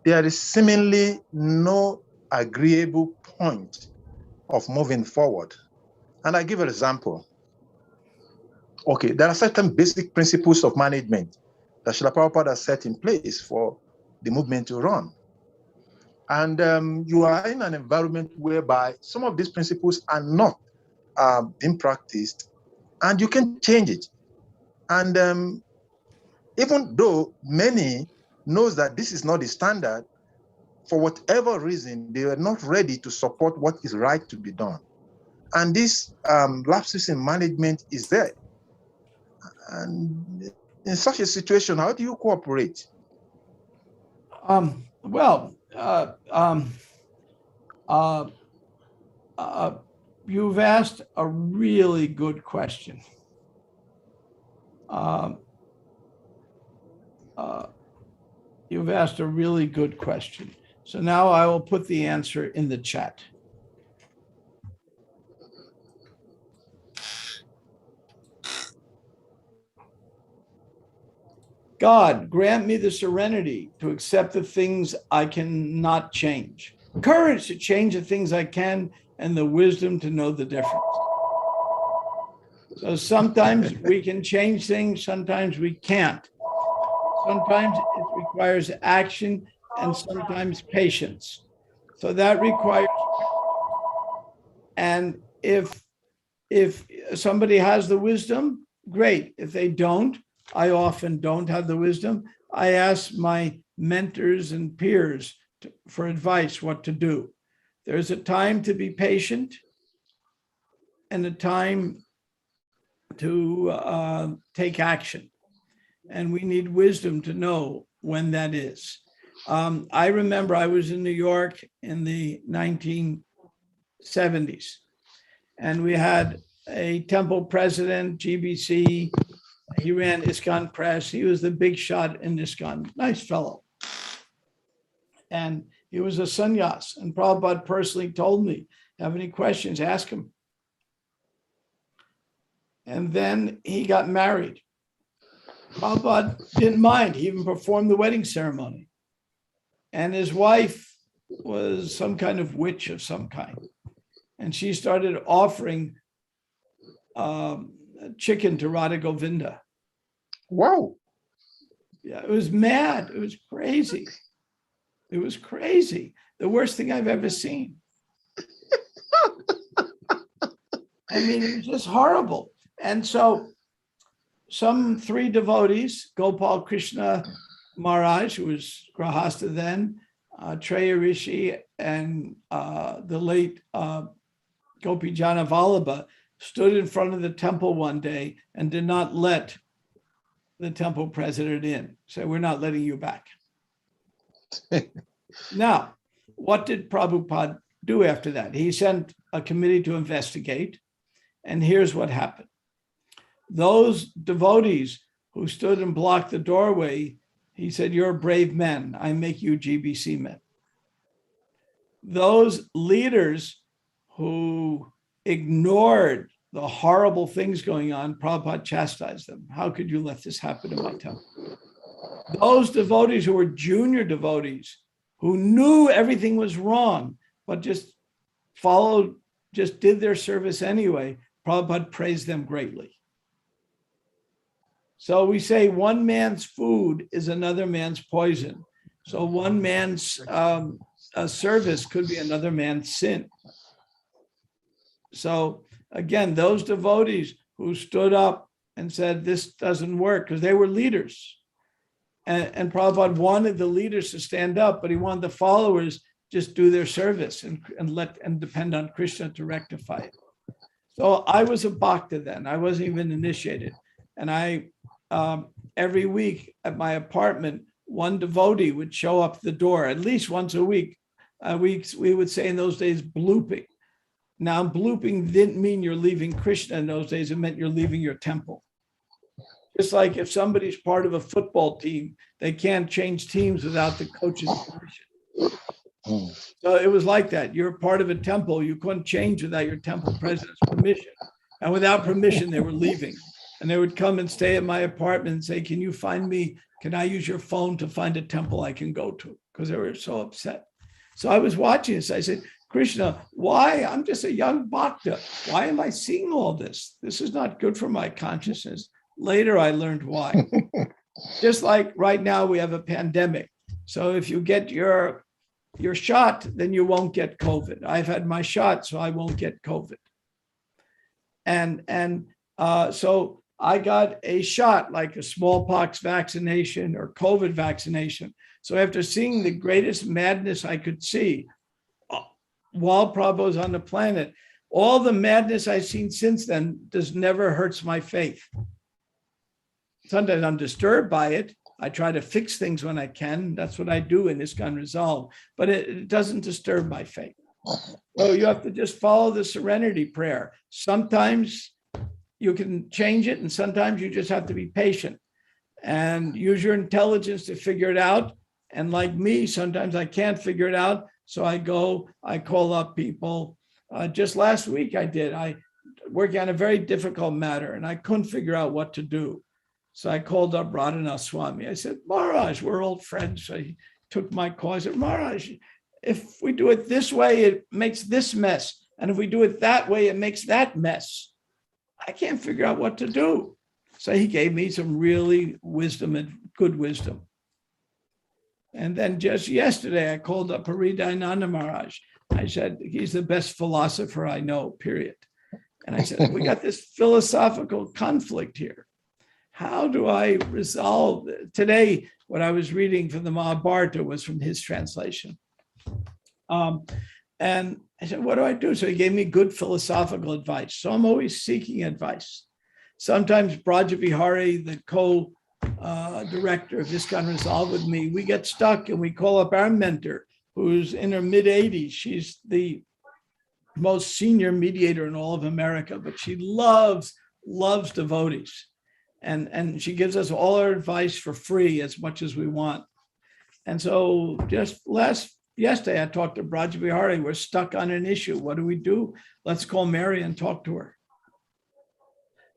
there is seemingly no agreeable point of moving forward? And I give an example. Okay, there are certain basic principles of management that Srila Prabhupada has set in place for the movement to run. And you are in an environment whereby some of these principles are not being practiced, and you can change it. And even though many knows that this is not the standard, for whatever reason, they are not ready to support what is right to be done. And this lapses in management is there. And in such a situation, how do you cooperate? You've asked a really good question. You've asked a really good question. So now I will put the answer in the chat. God, grant me the serenity to accept the things I cannot change, courage to change the things I can, and the wisdom to know the difference. So sometimes we can change things, sometimes we can't. Sometimes it requires action and sometimes patience. So that requires, and if somebody has the wisdom, great. If they don't, I often don't have the wisdom. I ask my mentors and peers for advice what to do. There's a time to be patient and a time to take action. And we need wisdom to know when that is. I remember I was in New York in the 1970s, and we had a temple president, GBC. He ran ISKCON Press. He was the big shot in ISKCON. Nice fellow. And he was a sannyas. And Prabhupada personally told me, have any questions, ask him. And then he got married. Prabhupada didn't mind. He even performed the wedding ceremony. And his wife was some kind of witch of some kind. And she started offering chicken to Radha Govinda. Wow. Yeah, it was mad. It was crazy. It was crazy. The worst thing I've ever seen. I mean, it was just horrible. And so some three devotees, Gopal Krishna Maharaj, who was Grahasta then, Treya Rishi, and the late Gopijana Vallabha, stood in front of the temple one day and did not let the temple president in. So we're not letting you back. Now, what did Prabhupada do after that? He sent a committee to investigate. And here's what happened. Those devotees who stood and blocked the doorway, he said, you're brave men. I make you GBC men. Those leaders who ignored the horrible things going on, Prabhupada chastised them. How could you let this happen in my temple? Those devotees who were junior devotees, who knew everything was wrong, but just followed, just did their service anyway, Prabhupada praised them greatly. So we say one man's food is another man's poison. So one man's service could be another man's sin. So again, those devotees who stood up and said, this doesn't work, because they were leaders. And Prabhupada wanted the leaders to stand up, but he wanted the followers just do their service and depend on Krishna to rectify it. So I was a bhakta then. I wasn't even initiated. And I, every week at my apartment, one devotee would show up the door at least once a week. We would say in those days, blooping. Now, blooping didn't mean you're leaving Krishna in those days. It meant you're leaving your temple. Just like if somebody's part of a football team, they can't change teams without the coach's permission. So it was like that. You're part of a temple. You couldn't change without your temple president's permission. And without permission, they were leaving. And they would come and stay at my apartment and say, can you find me, can I use your phone to find a temple I can go to? Because they were so upset. So I was watching this. I said, Krishna, why? I'm just a young bhakta. Why am I seeing all this? This is not good for my consciousness. Later, I learned why. Just like right now, we have a pandemic. So if you get your shot, then you won't get COVID. I've had my shot, so I won't get COVID. And so I got a shot, like a smallpox vaccination or COVID vaccination. So after seeing the greatest madness I could see while Prabhu was on the planet, all the madness I've seen since then never hurts my faith. Sometimes I'm disturbed by it. I try to fix things when I can. That's what I do in ISKCON Resolve, but it doesn't disturb my faith. So you have to just follow the serenity prayer. Sometimes you can change it, and sometimes you just have to be patient and use your intelligence to figure it out. And like me, sometimes I can't figure it out. So I call up people. Just last week I working on a very difficult matter, and I couldn't figure out what to do. So I called up Radhanath Swami. I said, Maharaj, we're old friends. So he took my call. I said, Maharaj, if we do it this way, it makes this mess. And if we do it that way, it makes that mess. I can't figure out what to do. So he gave me some really wisdom and good wisdom. And then just yesterday, I called up Haridayananda Maharaj. I said, he's the best philosopher I know, period. And I said, we got this philosophical conflict here. How do I resolve it? Today, what I was reading from the Mahabharata was from his translation. And I said, what do I do? So he gave me good philosophical advice. So I'm always seeking advice. Sometimes Braja Vihari, the co-director of ISKCON Resolve with me, we get stuck and we call up our mentor, who's in her mid-80s. She's the most senior mediator in all of America, but she loves devotees. And she gives us all her advice for free as much as we want. And so just yesterday, I talked to Braja Vihari. We're stuck on an issue. What do we do? Let's call Mary and talk to her.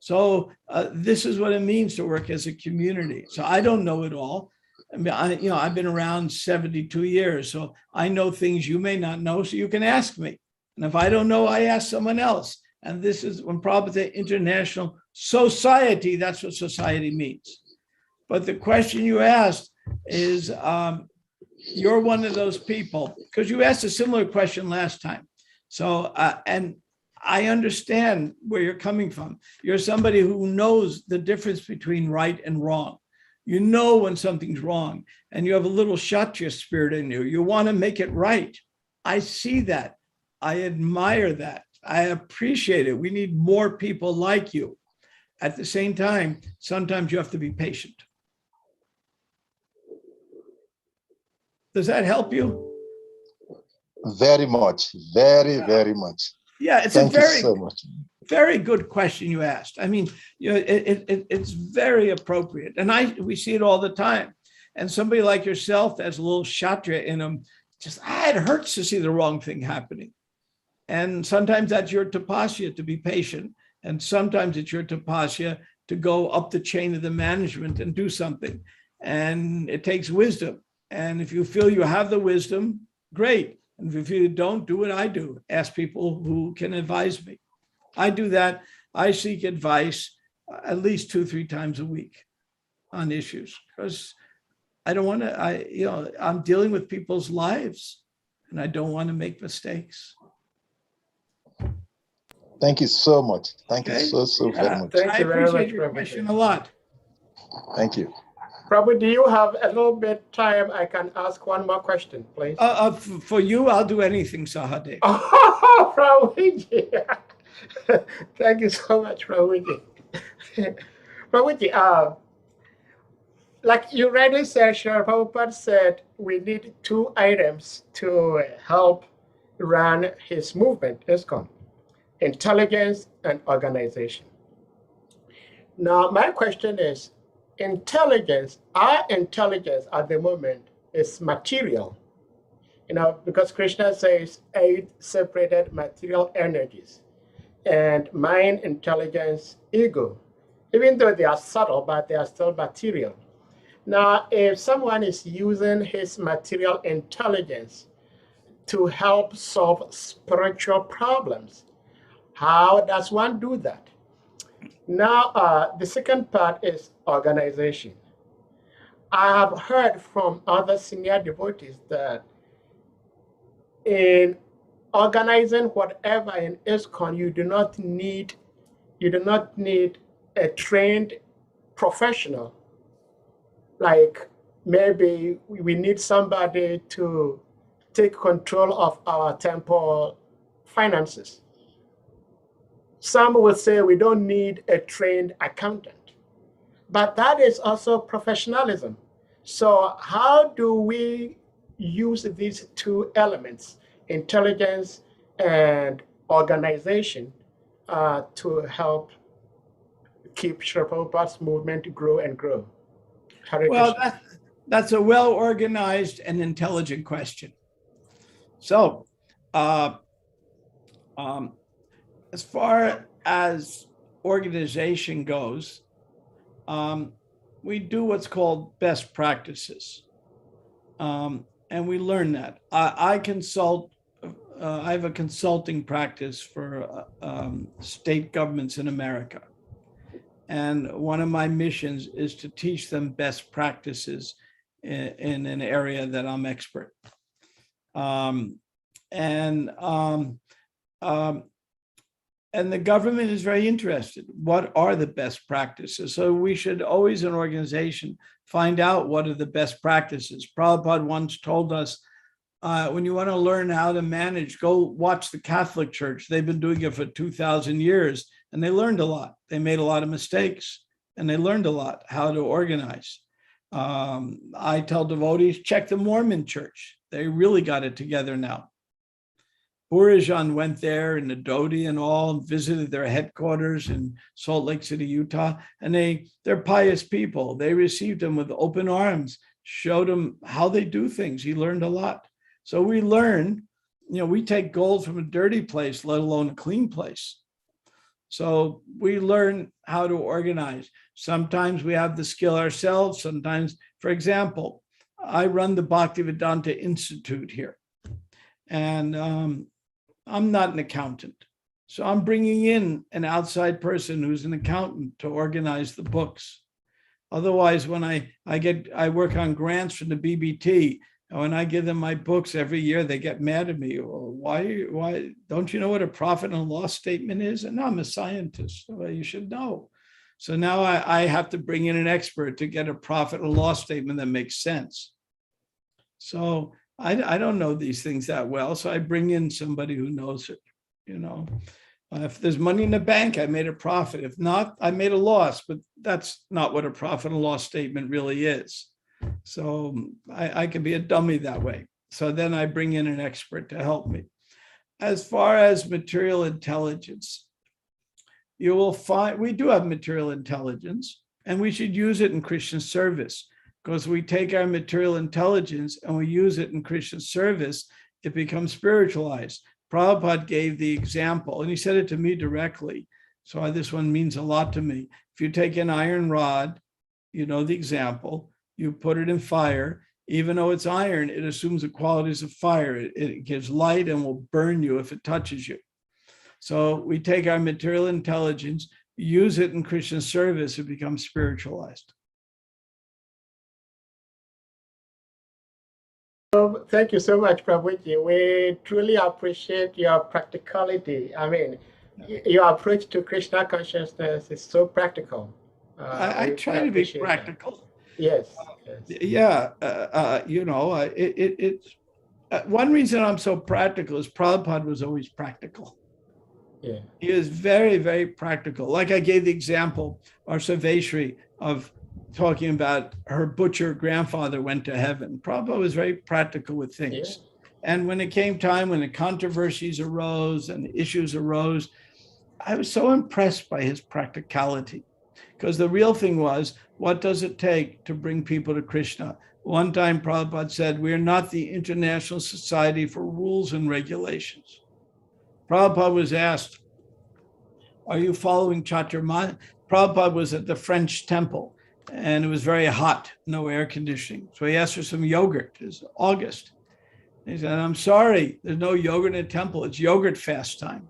So this is what it means to work as a community. So I don't know it all. I mean, I've been around 72 years, so I know things you may not know, so you can ask me. And if I don't know, I ask someone else. And this is when Prabhupada said international society, that's what society means. But the question you asked is, you're one of those people, because you asked a similar question last time. So, and I understand where you're coming from. You're somebody who knows the difference between right and wrong. You know when something's wrong, and you have a little Kshatriya spirit in you. You want to make it right. I see that. I admire that. I appreciate it. We need more people like you. At the same time, sometimes you have to be patient. Does that help you? Very much, very much. Yeah, it's Thank a very, you so much. very good question you asked. I mean, it's very appropriate. And we see it all the time. And somebody like yourself that has a little Kshatriya in them, it hurts to see the wrong thing happening. And sometimes that's your tapasya to be patient. And sometimes it's your tapasya to go up the chain of the management and do something. And it takes wisdom. And if you feel you have the wisdom, great. And if you don't, do what I do. Ask people who can advise me. I do that. I seek advice at least 2-3 times a week on issues, because I don't want to, I'm dealing with people's lives and I don't want to make mistakes. Thank you so much. Thank you Okay. so very much. Thank I you very appreciate much, your Prabhu. question a lot. Thank you. Prabhu, do you have a little bit time? I can ask one more question, please. For you, I'll do anything, Sahadev. Oh, Prabhuji. Thank you so much, Prabhuji. Prabhuji, like you rightly said, Srila Prabhupada said we need 2 items to help run his movement, ISKCON: intelligence and organization. Now, my question is, our intelligence at the moment is material, because Krishna says 8 separated material energies, and mind, intelligence, ego. even though they are subtle, but they are still material. Now, if someone is using his material intelligence to help solve spiritual problems, how does one do that? Now, the second part is organization. I have heard from other senior devotees that in organizing whatever in ISKCON, you do not need a trained professional. Like maybe we need somebody to take control of our temple finances. Some will say we don't need a trained accountant, but that is also professionalism. So how do we use these two elements, intelligence and organization, to help keep Srila Prabhupada's movement grow and grow? Hare Well, Krishna. that's a well-organized and intelligent question. So, as far as organization goes, we do what's called best practices. And we learn that. I consult, I have a consulting practice for state governments in America. And one of my missions is to teach them best practices in an area that I'm expert. And the government is very interested. What are the best practices? So we should always, an organization, find out what are the best practices. Prabhupada once told us, when you want to learn how to manage, go watch the Catholic Church. They've been doing it for 2,000 years, and they learned a lot. They made a lot of mistakes, and they learned a lot how to organize. I tell devotees, check the Mormon Church. They really got it together now. Purijan went there in the Dodi and all, and visited their headquarters in Salt Lake City, Utah, and they're pious people. They received him with open arms, showed him how they do things. He learned a lot. So we learn, we take gold from a dirty place, let alone a clean place. So we learn how to organize. Sometimes we have the skill ourselves. Sometimes, for example, I run the Bhaktivedanta Institute here. And I'm not an accountant. So I'm bringing in an outside person who's an accountant to organize the books. Otherwise, when I work on grants from the BBT, and when I give them my books every year, they get mad at me. Why don't you know what a profit and loss statement is? And I'm a scientist, so you should know. So now I have to bring in an expert to get a profit and loss statement that makes sense. So I don't know these things that well, so I bring in somebody who knows it. If there's money in the bank, I made a profit. If not, I made a loss, but that's not what a profit and loss statement really is. So I can be a dummy that way. So then I bring in an expert to help me. As far as material intelligence, you will find we do have material intelligence, and we should use it in Christian service, because we take our material intelligence and we use it in Christian service, it becomes spiritualized. Prabhupada gave the example, and he said it to me directly. So this one means a lot to me. If you take an iron rod, the example, you put it in fire, even though it's iron, it assumes the qualities of fire. It gives light and will burn you if it touches you. So we take our material intelligence, use it in Christian service, it becomes spiritualized. Thank you so much, Prabhuji. We truly appreciate your practicality. I mean, your approach to Krishna consciousness is so practical. I try to be practical. That. Yes. Yeah. One reason I'm so practical is Prabhupada was always practical. Yeah. He is very, very practical. Like I gave the example, our Saveshri, of talking about her butcher grandfather went to heaven. Prabhupada was very practical with things. Yeah. And when it came time, when the controversies arose and the issues arose, I was so impressed by his practicality, because the real thing was, what does it take to bring people to Krishna? One time Prabhupada said, we are not the International Society for Rules and Regulations. Prabhupada was asked, are you following Chaturmanya? Prabhupada was at the French temple and it was very hot, no air conditioning. So he asked for some yogurt. It's August. He said, I'm sorry, there's no yogurt in the temple. It's yogurt fast time.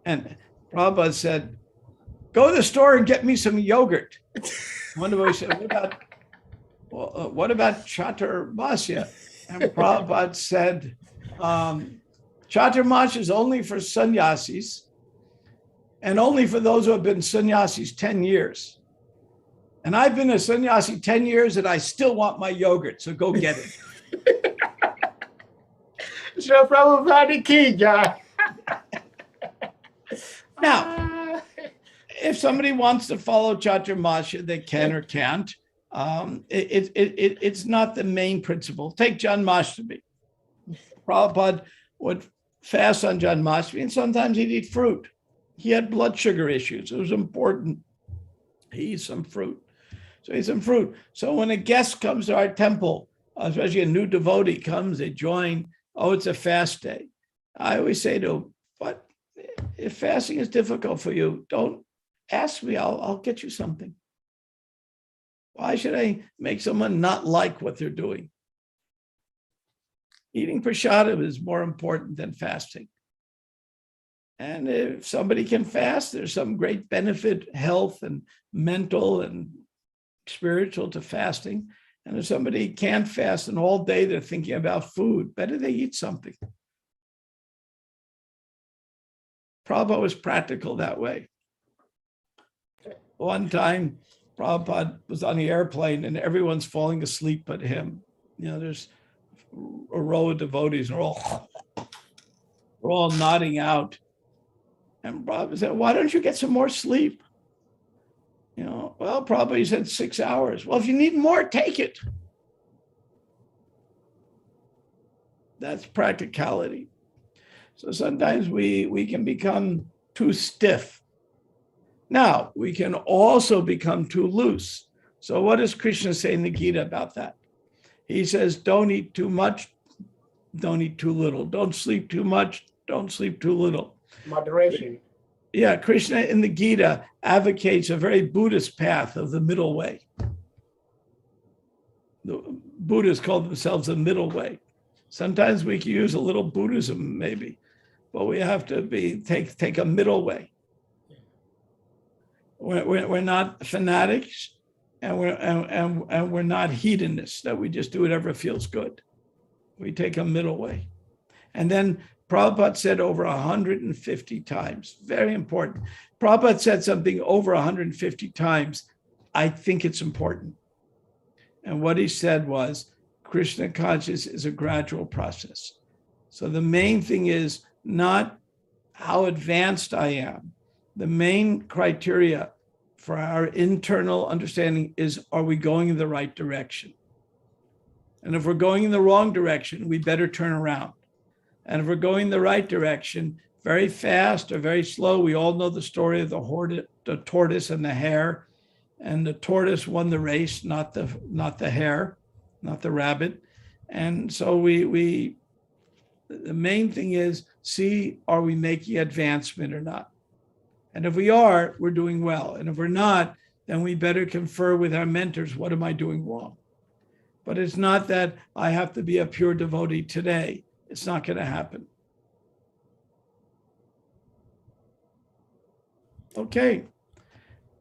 And Prabhupada said, go to the store and get me some yogurt. One of us said, what about Chaturmasya? And Prabhupada said, Chaturmasya is only for sannyasis and only for those who have been sannyasis 10 years. And I've been a sannyasi 10 years and I still want my yogurt, so go get it. So Prabhupada ki jai. Now, if somebody wants to follow Chaturmasya, they can or can't. It's not the main principle. Take Janmashtami. Prabhupada would fast on Janmashtami, and sometimes he'd eat fruit. He had blood sugar issues. It was important he eat some fruit. So he ate some fruit. So when a guest comes to our temple, especially a new devotee comes, they join, oh, it's a fast day. I always say to them, but if fasting is difficult for you, don't ask me, I'll get you something. Why should I make someone not like what they're doing? Eating prasadam is more important than fasting. And if somebody can fast, there's some great benefit, health and mental and spiritual to fasting. And if somebody can't fast and all day they're thinking about food, better they eat something. Prabhupada was practical that way. One time, Prabhupada was on the airplane and everyone's falling asleep but him. You know, there's a row of devotees and we're all nodding out. And Prabhupada said, why don't you get some more sleep? You know, well, Prabhupada said 6 hours. Well, if you need more, take it. That's practicality. So sometimes we can become too stiff. Now, we can also become too loose. So what does Krishna say in the Gita about that? He says, don't eat too much, don't eat too little. Don't sleep too much, don't sleep too little. Moderation. Yeah, Krishna in the Gita advocates a very Buddhist path of the middle way. The Buddhists call themselves the middle way. Sometimes we can use a little Buddhism maybe, but we have to take a middle way. We're not fanatics, and we're not hedonists that we just do whatever feels good. We take a middle way. And then Prabhupada said over 150 times, very important. Prabhupada said something over 150 times. I think it's important. And what he said was, Krishna consciousness is a gradual process. So the main thing is not how advanced I am. The main criteria for our internal understanding is, are we going in the right direction? And if we're going in the wrong direction, we better turn around. And if we're going the right direction, very fast or very slow, we all know the story of the tortoise and the hare. And the tortoise won the race, not the hare, not the rabbit. And so the main thing is, see, are we making advancement or not? And if we are, we're doing well. And if we're not, then we better confer with our mentors, what am I doing wrong? But it's not that I have to be a pure devotee today. It's not going to happen. Okay.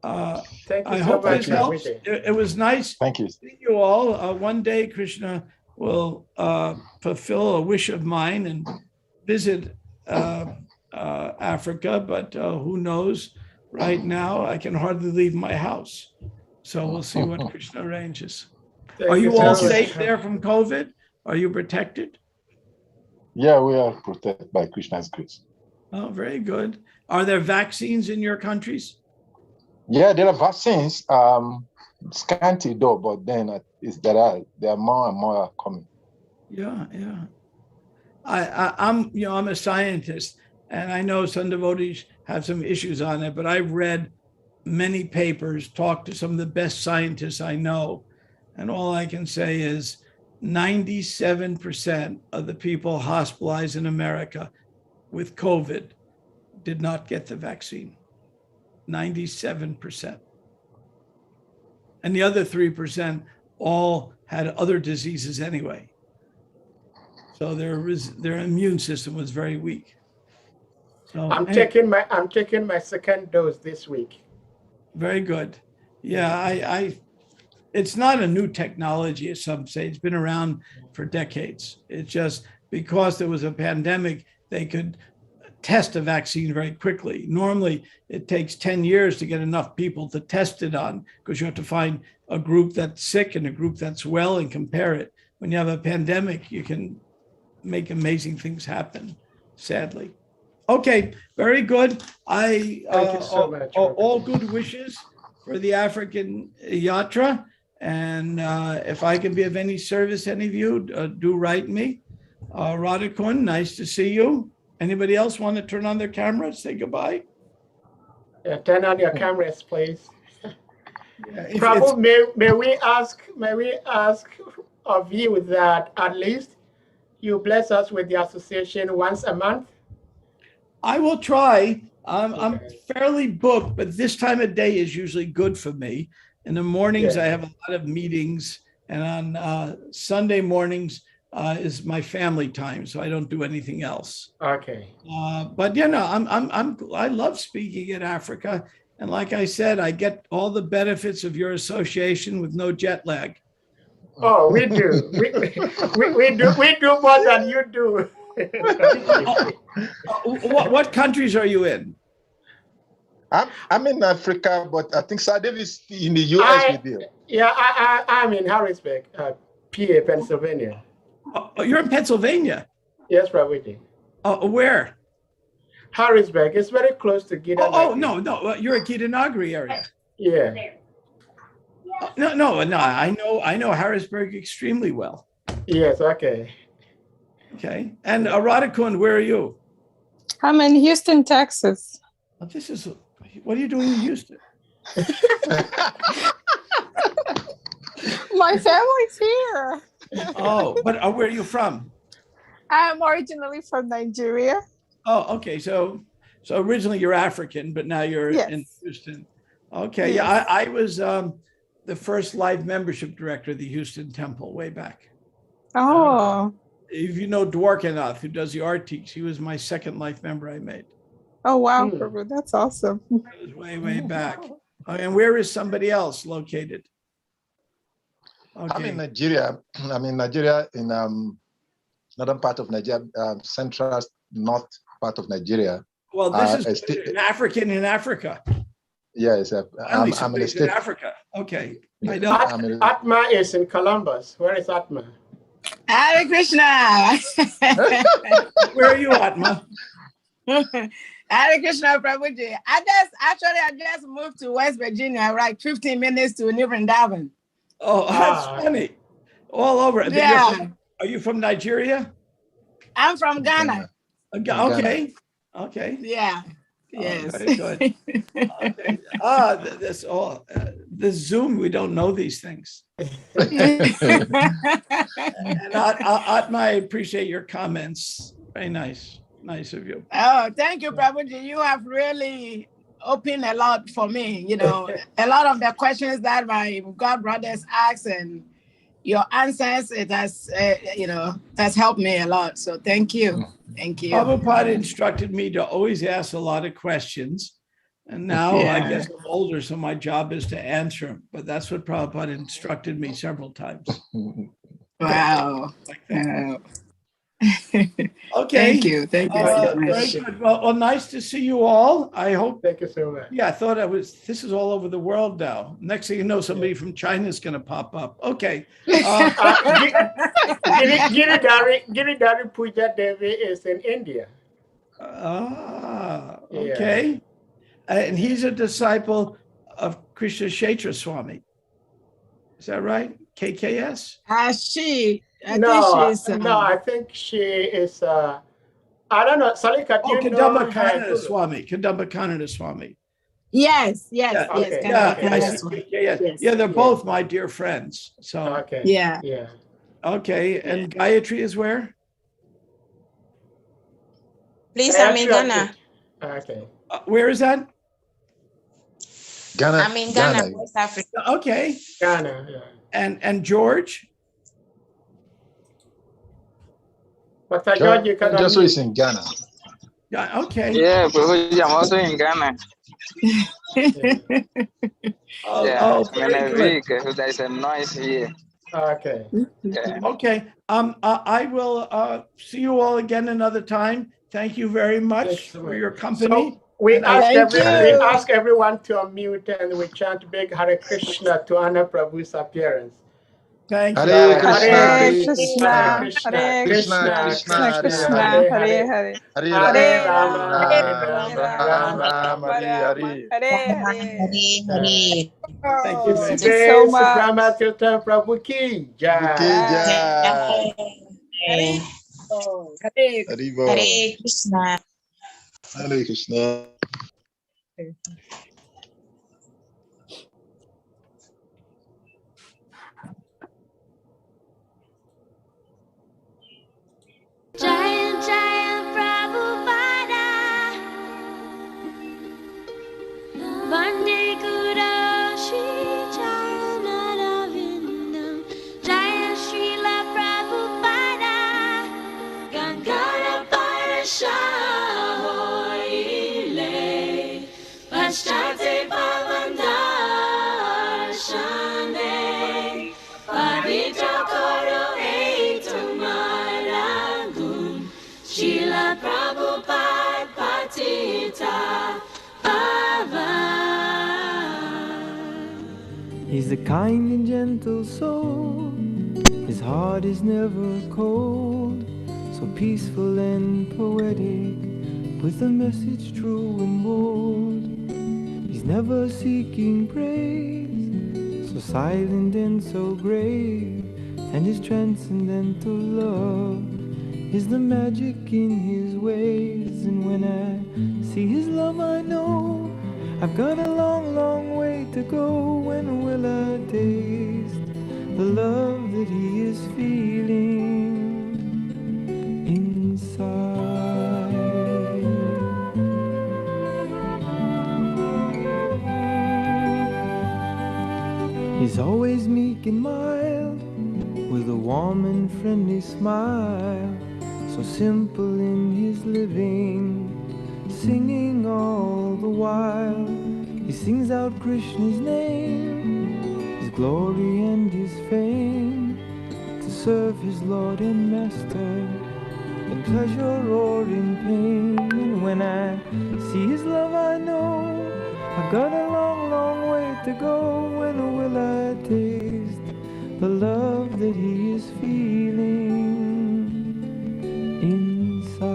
Thank you I so hope much. this helps. It was nice Thank you. seeing you all. One day, Krishna will fulfill a wish of mine and visit Africa, but who knows? Right now, I can hardly leave my house. So we'll see what Krishna arranges. Thank Are you so all much. safe there from COVID? Are you protected? Yeah, we are protected by Krishna's grace. Oh, very good. Are there vaccines in your countries? Yeah, there are vaccines, scanty though, but then there are more and more coming. Yeah. I'm a scientist, and I know some devotees have some issues on it, but I've read many papers, talked to some of the best scientists I know, and all I can say is 97% of the people hospitalized in America with COVID did not get the vaccine. 97%. And the other 3% all had other diseases anyway. So their immune system was very weak. So I'm taking my second dose this week. very good. Yeah, it's not a new technology, as some say. It's been around for decades. It's just because there was a pandemic, they could test a vaccine very quickly. Normally, it takes 10 years to get enough people to test it on, because you have to find a group that's sick and a group that's well and compare it. When you have a pandemic, you can make amazing things happen, sadly. Okay, very good. Thank you so much. All good wishes for the African Yatra. And if I can be of any service, any of you, do write me. Radhakun, nice to see you. Anybody else want to turn on their camera, say goodbye? Yeah, turn on your cameras, please. Yeah, Prabhu, may we ask of you that at least you bless us with the association once a month? I will try. I'm fairly booked, but this time of day is usually good for me. In the mornings, Yeah. I have a lot of meetings, and on Sunday mornings is my family time, so I don't do anything else. Okay. But I love speaking in Africa, and like I said, I get all the benefits of your association with no jet lag. Oh, we do. We do more than you do. What countries are you in? I'm in Africa, but I think Sir David is in the US with you. Yeah, I'm in Harrisburg, PA, Pennsylvania. Oh, you're in Pennsylvania. Yes, Prabhuji. Where? Harrisburg. It's very close to Gita. No. You're at Gitanagari area. Yeah. No. I know Harrisburg extremely well. Yes. Okay. Okay. And Radhakun, where are you? I'm in Houston, Texas. What are you doing in Houston? My family's here. Oh, but where are you from? I'm originally from Nigeria. Oh, okay. So originally you're African, but now you're in Houston. Okay. Yes. Yeah, I was the first live membership director of the Houston Temple way back. Oh. If you know Dwarkanath, who does the art teach, he was my second life member I made. Oh, wow, Prabhu, that's awesome. It was way back. And where is somebody else located? Okay. I'm in Nigeria. In northern part of Nigeria, central north part of Nigeria. Well, this is an African in Africa. Yes, I'm in a state. In Africa. Okay. I know. Atma is in Columbus. Where is Atma? Hare Krishna. Where are you, Atma? Hare Krishna, Prabhuji. I just moved to West Virginia, like 15 minutes to New Vrindavan. Oh, that's funny. All over. Yeah. Are you from Nigeria? I'm from Ghana. Okay. Okay. Yeah. Yes. Very good. Okay. This Zoom, we don't know these things. And Atma, I appreciate your comments. Very nice. Nice of you. Oh, thank you, Prabhuji. You have really opened a lot for me. You know, a lot of the questions that my God brothers ask and your answers, it has, has helped me a lot. So thank you. Thank you. Prabhupada instructed me to always ask a lot of questions. And now I guess I'm older, so my job is to answer them. But that's what Prabhupada instructed me several times. Wow. Like that. Okay. Thank you so much. Very good. Well, nice to see you all. I hope. Thank you so much. Yeah, I thought this is all over the world now. Next thing you know, somebody from China is going to pop up. Okay. Giridhari Puja Devi is in India. Okay. And he's a disciple of Krishna Kshetra Swami. Is that right? KKS? I think she is. I don't know. Salika, do you know Kadamba Kannada Swami. Kadamba Kannada Swami. Yes. I see. Yeah, they're both my dear friends. So okay. Yeah. Okay, and Gayatri is where? Please, I'm in Ghana. Okay. Where is that? Ghana. I'm in Ghana, Ghana. West Africa. Okay. Ghana, yeah. And George? Pastor George, you can Just so unmute. it's in Ghana. Yeah, okay. Yeah, Prabhuji, I'm also in Ghana. Oh, Yeah, oh, I'm in very a good. vehicle. There's a noise here. Okay. Yeah. Okay. I will see you all again another time. Thank you very much for your company. So we And I- ask everyone to unmute and we chant big Hare Krishna to honor Prabhu's appearance. Thank you. Hare Krishna, Hare Hare Krishna, Krishna, Hare Krishna Krishna, Krishna, Krishna Hare Krishna, Hare, Hare Hare, Hare Hare Ram, Rama, Ram Hare Ram, Rama, Ram Ram, Rama Hare Rama, Hare. Hare Hare. Thank you It's very Thank you so Grace much. Brahma Tirtha Prabhu Ki Jai. Jai. Hare Haribo. Hare Krishna. Hare Krishna. Jaya Jaya Prabhupada Vande Guru Shri Charanavindam Jaya Srila Prabhupada Gangara Parashoile Paschate Pavandarshane Pavitra Koro Etumaragum Srila Prabhupada Patita Pavan. He's a kind and gentle soul. His heart is never cold. So peaceful and poetic, with a message true and bold. He's never seeking praise, so silent and so grave. And his transcendental love is the magic in his ways. And when I see his love, I know I've got a long, long way to go. When will I taste the love that he is feeling inside? He's always meek and mild, with a warm and friendly smile. So simple in his living, singing all the while. He sings out Krishna's name, his glory and his fame, to serve his Lord and Master, in pleasure or in pain. And when I see his love, I know I've got a long, long way to go. When will I taste the love that he is feeling inside?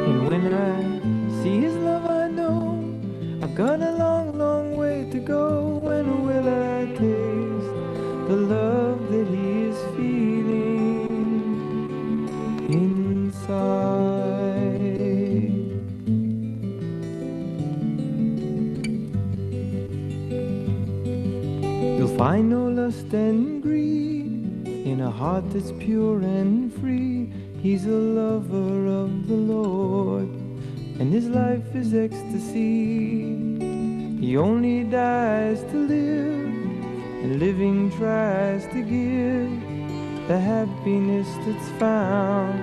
And when I see his love, I know I've got a long, long way to go. When will I taste the love that he is feeling inside? You'll find no lust and greed in a heart that's pure and free. He's a lover of the Lord, and his life is ecstasy. He only dies to live, and living tries to give the happiness that's found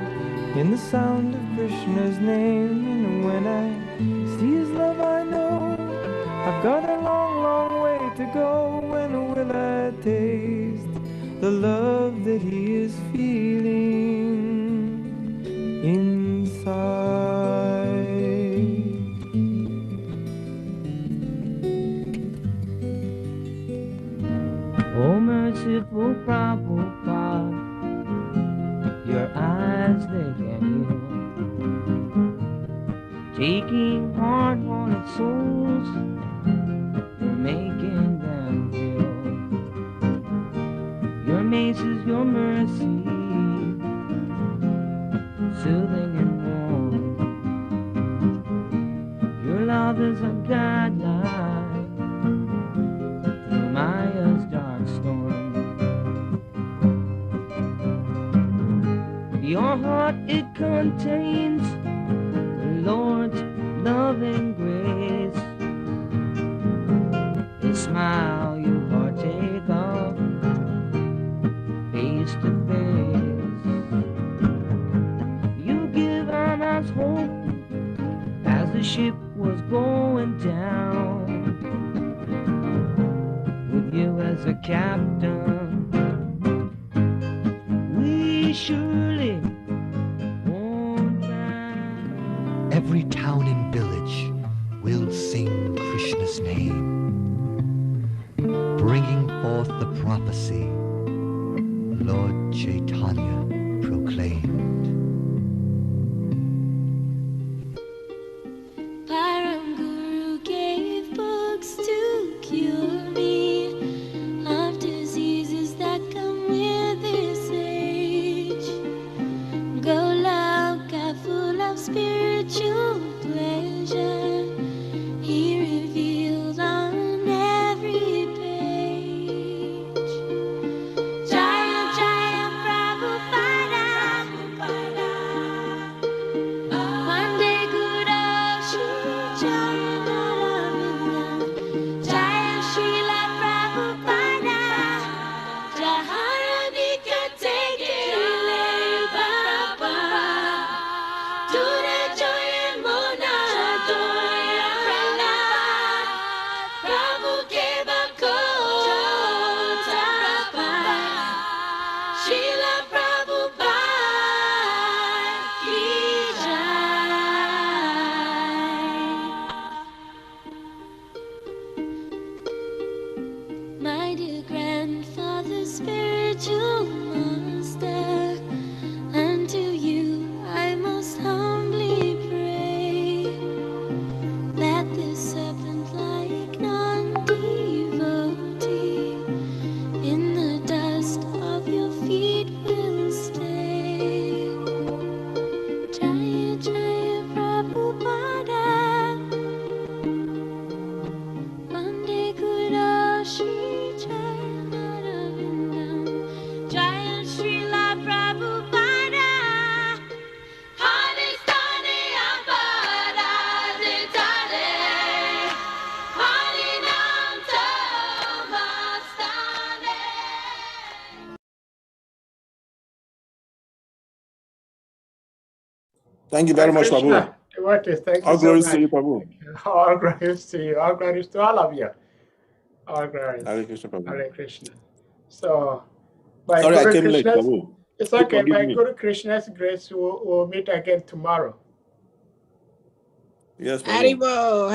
in the sound of Krishna's name. And when I see his love, I know I've got a long, long way to go. When will I taste the love that he is feeling inside? Oh, merciful Prabhupada, your eyes, they can heal, taking hard-hearted souls and making them feel amazes your mercy, soothing and warm. Your love is a guideline through Maya's dark storm. Your heart, it contains the Lord's loving grace. A smile you partake of face to face. You give us hope as the ship was going down. With you as a captain, we surely won't drown. Every town and village will sing Krishna's name, bringing forth the prophecy Lord Chaitanya proclaimed. Param Guru gave books to cure me of diseases that come with this age. Golauka full of spiritual pleasure, he revealed on every page. Jaya Jaya Prabhupada, Vande Guru Shri Jayanaravinda, Jaya Srila Prabhupada, Jaharadika Tekele Baba, Ture Joye Mona Joya Prala, Prabhu Keva Kota Prabha, Srila Prabhupada Ki Jai. My dear grandfather, spiritual master, unto you I most humbly pray that this serpent-like non-devotee in the dust of your feet will stay. Jaya Jaya Prabhupada, Vande Guru Shri Jayanaravinda, Jaya Srila Prabhupada, Hadistane Apada Ditale, Harinam Tamastane. Thank you very much, Prabhu. Krishna, devotees, thank you All so glories much. to you, Prabhu. All glories to you. All glories to all of you. All glories. Hare Krishna, Prabhu. Hare Krishna. So, by Sorry, I Guru came late, Krishna's, Prabhu. it's Please okay. forgive By me. Guru Krishna's grace, we'll meet again tomorrow. Yes, Prabhu. Haribo,